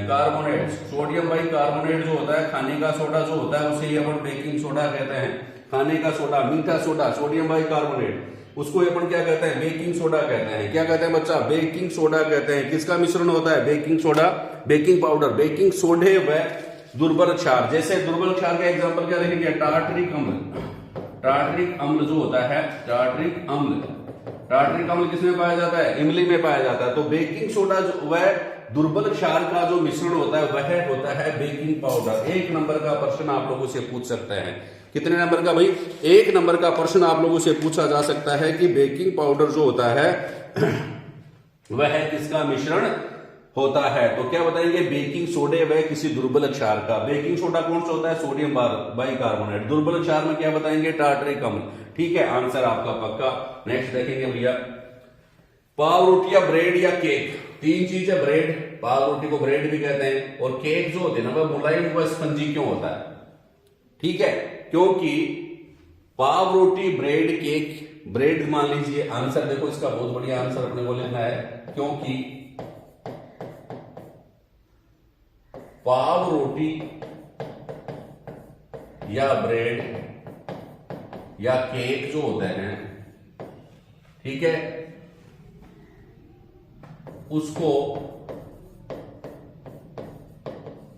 carbonate. Sodium by carbonate जो होता है, खाने का सोडा जो होता है उसे अपन बेकिंग सोडा कहते हैं। खाने का सोडा, मीठा सोडा, सोडियम बाई कार्बोनेट, उसको अपन क्या कहते हैं? बेकिंग सोडा कहते हैं। क्या कहते हैं बच्चा? बेकिंग सोडा कहते हैं। किसका मिश्रण होता है? Baking soda, baking powder, baking सोडे व दुर्बल क्षार। जैसे दुर्बल क्षार का एग्जांपल क्या देखेंगे? टार्टरिक अम्ल। टार्टरिक अम्ल जो होता है, टार्टरिक अम्ल, टार्टरिक अम्ल किसमें पाया जाता है? इमली में पाया जाता है। तो बेकिंग सोडा जो वह दुर्बल क्षार का जो मिश्रण होता है वह होता है बेकिंग पाउडर। 1 नंबर का प्रश्न आप लोगों से पूछ सकते हैं। कितने नंबर का भाई? 1 नंबर का प्रश्न आप लोगों से पूछा जा सकता है कि बेकिंग पाउडर जो होता है वह किसका मिश्रण होता है? तो क्या बताएंगे? बेकिंग सोडे व किसी दुर्बल क्षार का। बेकिंग सोडा कौन सा होता है? Sodium by carbonate. दुर्बल क्षार में क्या बताएंगे? टार्टरिक अम्ल। ठीक है, आंसर आपका पक्का। नेक्स्ट देखेंगे भैया, पाव रोटी या ब्रेड या केक। 3 चीज है। ब्रेड, पाव रोटी को ब्रेड भी कहते हैं, और केक जो होते हैं ना वह मुलायम व स्पंजी क्यों होता है? ठीक है, क्योंकि पाव रोटी, ब्रेड, केक, ब्रेड मान लीजिए, आंसर देखो इसका बहुत बढ़िया आंसर अपने को लिखना है, क्योंकि पाव रोटी या ब्रेड या केक जो होते हैं, ठीक है, उसको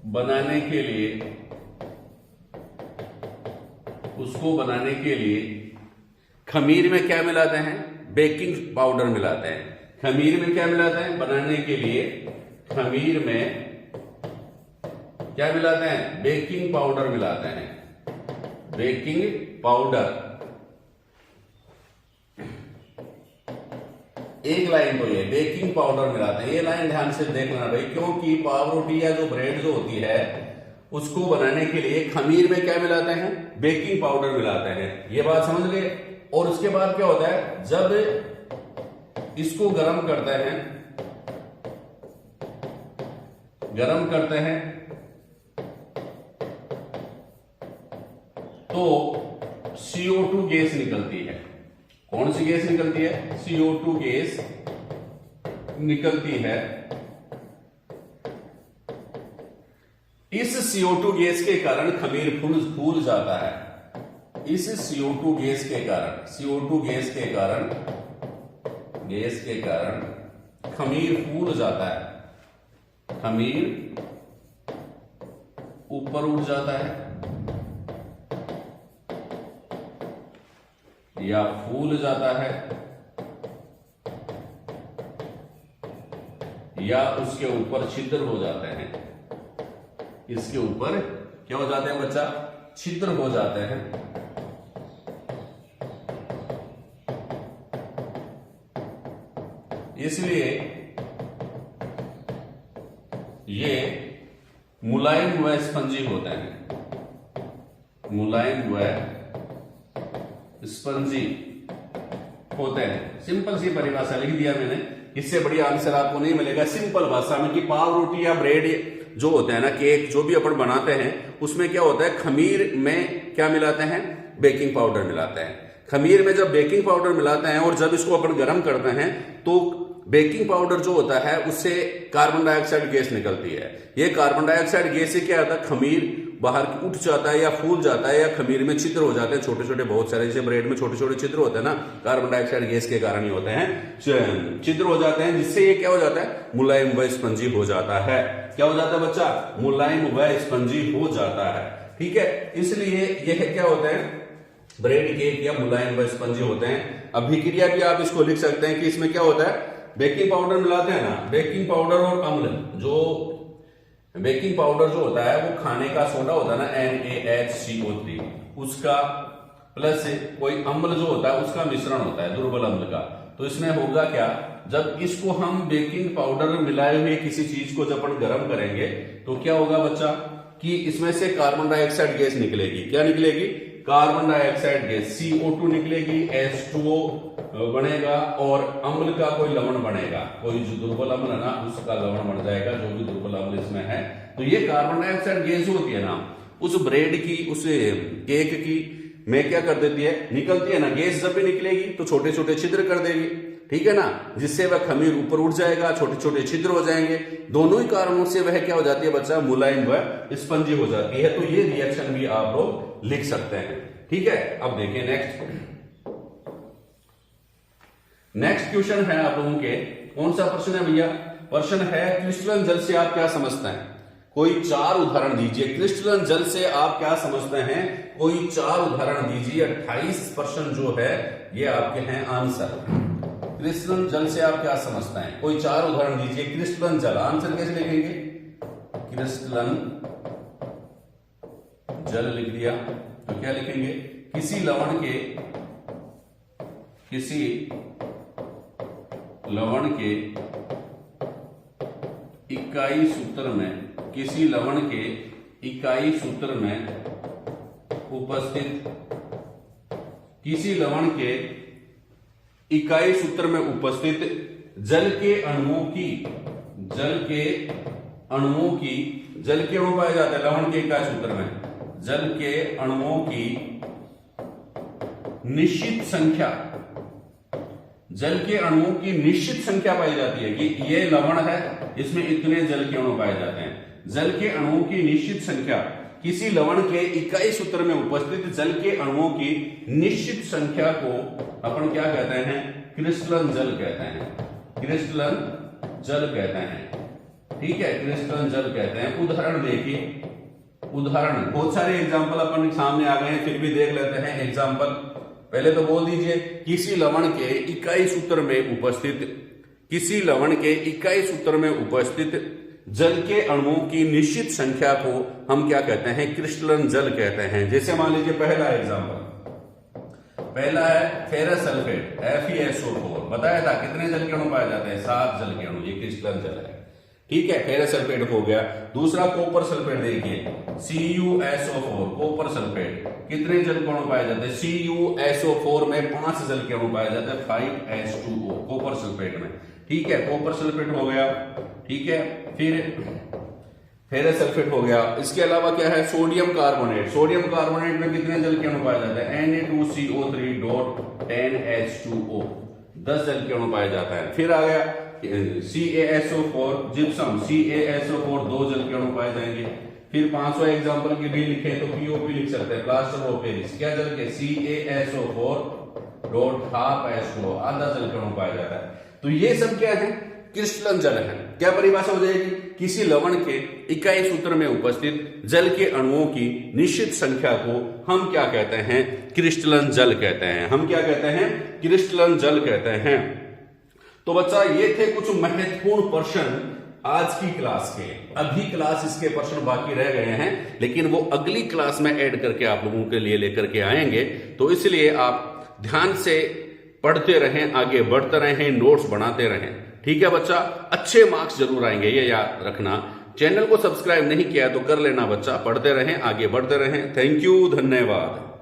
बनाने के लिए खमीर में क्या मिलाते हैं? बेकिंग पाउडर मिलाते हैं। खमीर में क्या मिलाते हैं? बनाने के लिए खमीर में क्या मिलाते हैं? बेकिंग पाउडर मिलाते हैं। Baking powder. एक लाइन तो ये बेकिंग पाउडर मिलाते हैं, ये लाइन ध्यान से देखना भाई, क्योंकि पाव रोटी या जो ब्रेड जो होती है उसको बनाने के लिए खमीर में क्या मिलाते हैं? बेकिंग पाउडर मिलाते हैं। ये बात समझ गए। और उसके बाद क्या होता है? जब इसको गरम करते हैं तो CO2 गैस निकलती है। कौन सी गैस निकलती है? CO2 गैस निकलती है। इस CO2 गैस के कारण खमीर फूल जाता है। इस CO2 गैस के कारण, CO2 गैस के कारण खमीर फूल जाता है। खमीर ऊपर उठ जाता है या फूल जाता है या उसके ऊपर छिद्र हो जाते हैं। इसके ऊपर क्या हो जाते हैं बच्चा? छिद्र हो जाते हैं। इसलिए ये मुलायम व स्पंजी होते हैं। मुलायम व स्पंजी होते हैं। सिंपल सी परिभाषा लिख दिया मैंने, इससे बड़ी आंसर आपको नहीं मिलेगा। सिंपल भाषा में कि पाव रोटी या ब्रेड जो होता है ना, केक जो भी अपन बनाते हैं, उसमें क्या होता है, खमीर में क्या मिलाते हैं? बेकिंग पाउडर मिलाते हैं। खमीर में जब बेकिंग पाउडर मिलाते हैं और जब इसको अपन गर्म करते हैं तो बेकिंग पाउडर जो होता है उससे कार्बन डाइऑक्साइड गैस निकलती है। ये कार्बन डाइऑक्साइड गैस से क्या होता है? खमीर बाहर उठ जाता है या फूल जाता है या खमीर में छिद्र हो जाते हैं, छोटे छोटे बहुत सारे। जैसे ब्रेड में छोटे छोटे छिद्र होते हैं ना, कार्बन डाइऑक्साइड गैस के कारण ही होते हैं, छिद्र हो जाते हैं, जिससे ये क्या हो जाता है? मुलायम व स्पंजी हो जाता है। क्या हो जाता है बच्चा? मुलायम व स्पंजी हो जाता है। ठीक है, इसलिए यह क्या होता है? ब्रेड, केक या मुलायम व स्पंजी होते हैं। अभिक्रिया भी आप इसको लिख सकते हैं कि इसमें क्या होता है? बेकिंग पाउडर मिलाते हैं ना, बेकिंग पाउडर और अम्ल, जो बेकिंग पाउडर जो होता है वो खाने का सोडा होता है ना, NaHCO3, उसका प्लस कोई अम्ल जो होता है उसका मिश्रण होता है, दुर्बल अम्ल का। तो इसमें होगा क्या? जब इसको हम बेकिंग पाउडर मिलाए हुए किसी चीज को जब अपन गर्म करेंगे तो क्या होगा बच्चा? कि इसमें से कार्बन डाइऑक्साइड गैस निकलेगी। क्या निकलेगी? कार्बन डाइऑक्साइड गैस, CO2 निकलेगी, H2O बनेगा और अम्ल का कोई लवण बनेगा, कोई जो दुर्बल अम्ल है ना उसका लवण बन जाएगा, जो भी दुर्बल अम्ल इसमें है। तो ये कार्बन डाइऑक्साइड गैस जो होती है ना, उस ब्रेड की, उस केक की में क्या कर देती है? निकलती है ना। गैस जब भी निकलेगी तो छोटे छोटे छिद्र कर देगी, ठीक है ना, जिससे वह खमीर ऊपर उठ जाएगा, छोटे छोटे छिद्र हो जाएंगे। दोनों ही कारणों से वह क्या हो जाती है बच्चा? मुलायम व स्पंजी हो जाती है। तो ये रिएक्शन भी आप लोग लिख सकते हैं। ठीक है, अब देखिए नेक्स्ट क्वेश्चन है आप लोगों के। कौन सा प्रश्न है भैया? प्रश्न है क्रिस्टलन जल से आप क्या समझते हैं? कोई 4 उदाहरण दीजिए। क्रिस्टलन जल से आप क्या समझते हैं? कोई 4 उदाहरण दीजिए। 28% जो है ये आपके हैं आंसर। क्रिस्टलन जल से आप क्या समझते हैं? कोई 4 उदाहरण दीजिए। क्रिस्टलन जल, आंसर कैसे लिखेंगे? क्रिस्टलन जल लिख दिया तो क्या लिखेंगे? किसी लवण के इकाई सूत्र में, किसी लवण के इकाई सूत्र में उपस्थित, किसी लवण के इकाई सूत्र में उपस्थित जल के अणुओं की, जल के अणु पाए जाते हैं लवण के इकाई सूत्र में, जल के अणुओं की निश्चित संख्या, जल के अणुओं की निश्चित संख्या पाई जाती है कि ये लवण है, इसमें इतने जल के अणु पाए जाते हैं। जल के अणुओं की निश्चित संख्या, किसी लवण के इकाई सूत्र में उपस्थित जल के अणुओं की निश्चित संख्या को अपन क्या कहते हैं? क्रिस्टलन जल कहते हैं। क्रिस्टलन जल कहते हैं। ठीक है, क्रिस्टलन जल कहते हैं। उदाहरण देखिए, उदाहरण बहुत सारे एग्जाम्पल अपन सामने आ गए हैं, फिर भी देख लेते हैं एग्जाम्पल। पहले तो बोल दीजिए, किसी लवण के इकाई सूत्र में उपस्थित, किसी लवण के इकाई सूत्र में उपस्थित जल के अणुओं की निश्चित संख्या को हम क्या कहते हैं? क्रिस्टलन जल कहते हैं। जैसे मान लीजिए पहला एग्जाम्पल, पहला है फेरस सल्फेट FeSO4। बताया था कितने जल के अणु पाए जाते हैं? 7 जल के अणु, ये क्रिस्टलन जल है। ठीक है, फेरस सल्फेट हो गया। दूसरा कॉपर सल्फेट देखिए, CuSO4, कॉपर सल्फेट, कितने जल के अणु पाए जाते हैं? CuSO4 में 5 जल के अणु पाए जाते हैं, 5H2O कॉपर सल्फेट में। ठीक है, कॉपर सल्फेट हो गया। ठीक है, फिर फेरस सल्फेट हो गया। इसके अलावा क्या है? Sodium carbonate. सोडियम कार्बोनेट में कितने जल के अणु पाए जाते हैं? Na2CO3 10H2O, 10 जल के अणु पाए जाता है। फिर आ गया CaSO4 जिप्सम, CaSO4 2 जल के अणु पाए जाएंगे। फिर 500 एग्जांपल की भी लिखे तो POP लिख सकते हैं, प्लास्टर ऑफ पेरिस, क्या जल के CaSO4 डॉट हाफ H2O, आधा जल के अणु पाया जाता है। तो ये सब क्या है, क्रिस्टलन जल है। क्या परिभाषा हो जाएगी, किसी लवण के इकाई सूत्र में उपस्थित जल के अणुओं की निश्चित संख्या को हम क्या कहते हैं, क्रिस्टलन जल कहते हैं। हम क्या कहते हैं, क्रिस्टलन जल कहते हैं। तो बच्चा ये थे कुछ महत्वपूर्ण प्रश्न आज की क्लास के। अभी क्लास इसके प्रश्न बाकी रह गए हैं, लेकिन वो अगली क्लास में ऐड करके आप लोगों के लिए लेकर के आएंगे। तो इसलिए आप ध्यान से पढ़ते रहें, आगे बढ़ते रहें, नोट्स बनाते रहें। ठीक है बच्चा, अच्छे मार्क्स जरूर आएंगे, ये याद रखना। चैनल को सब्सक्राइब नहीं किया तो कर लेना बच्चा, पढ़ते रहें, आगे बढ़ते रहें। थैंक यू, धन्यवाद।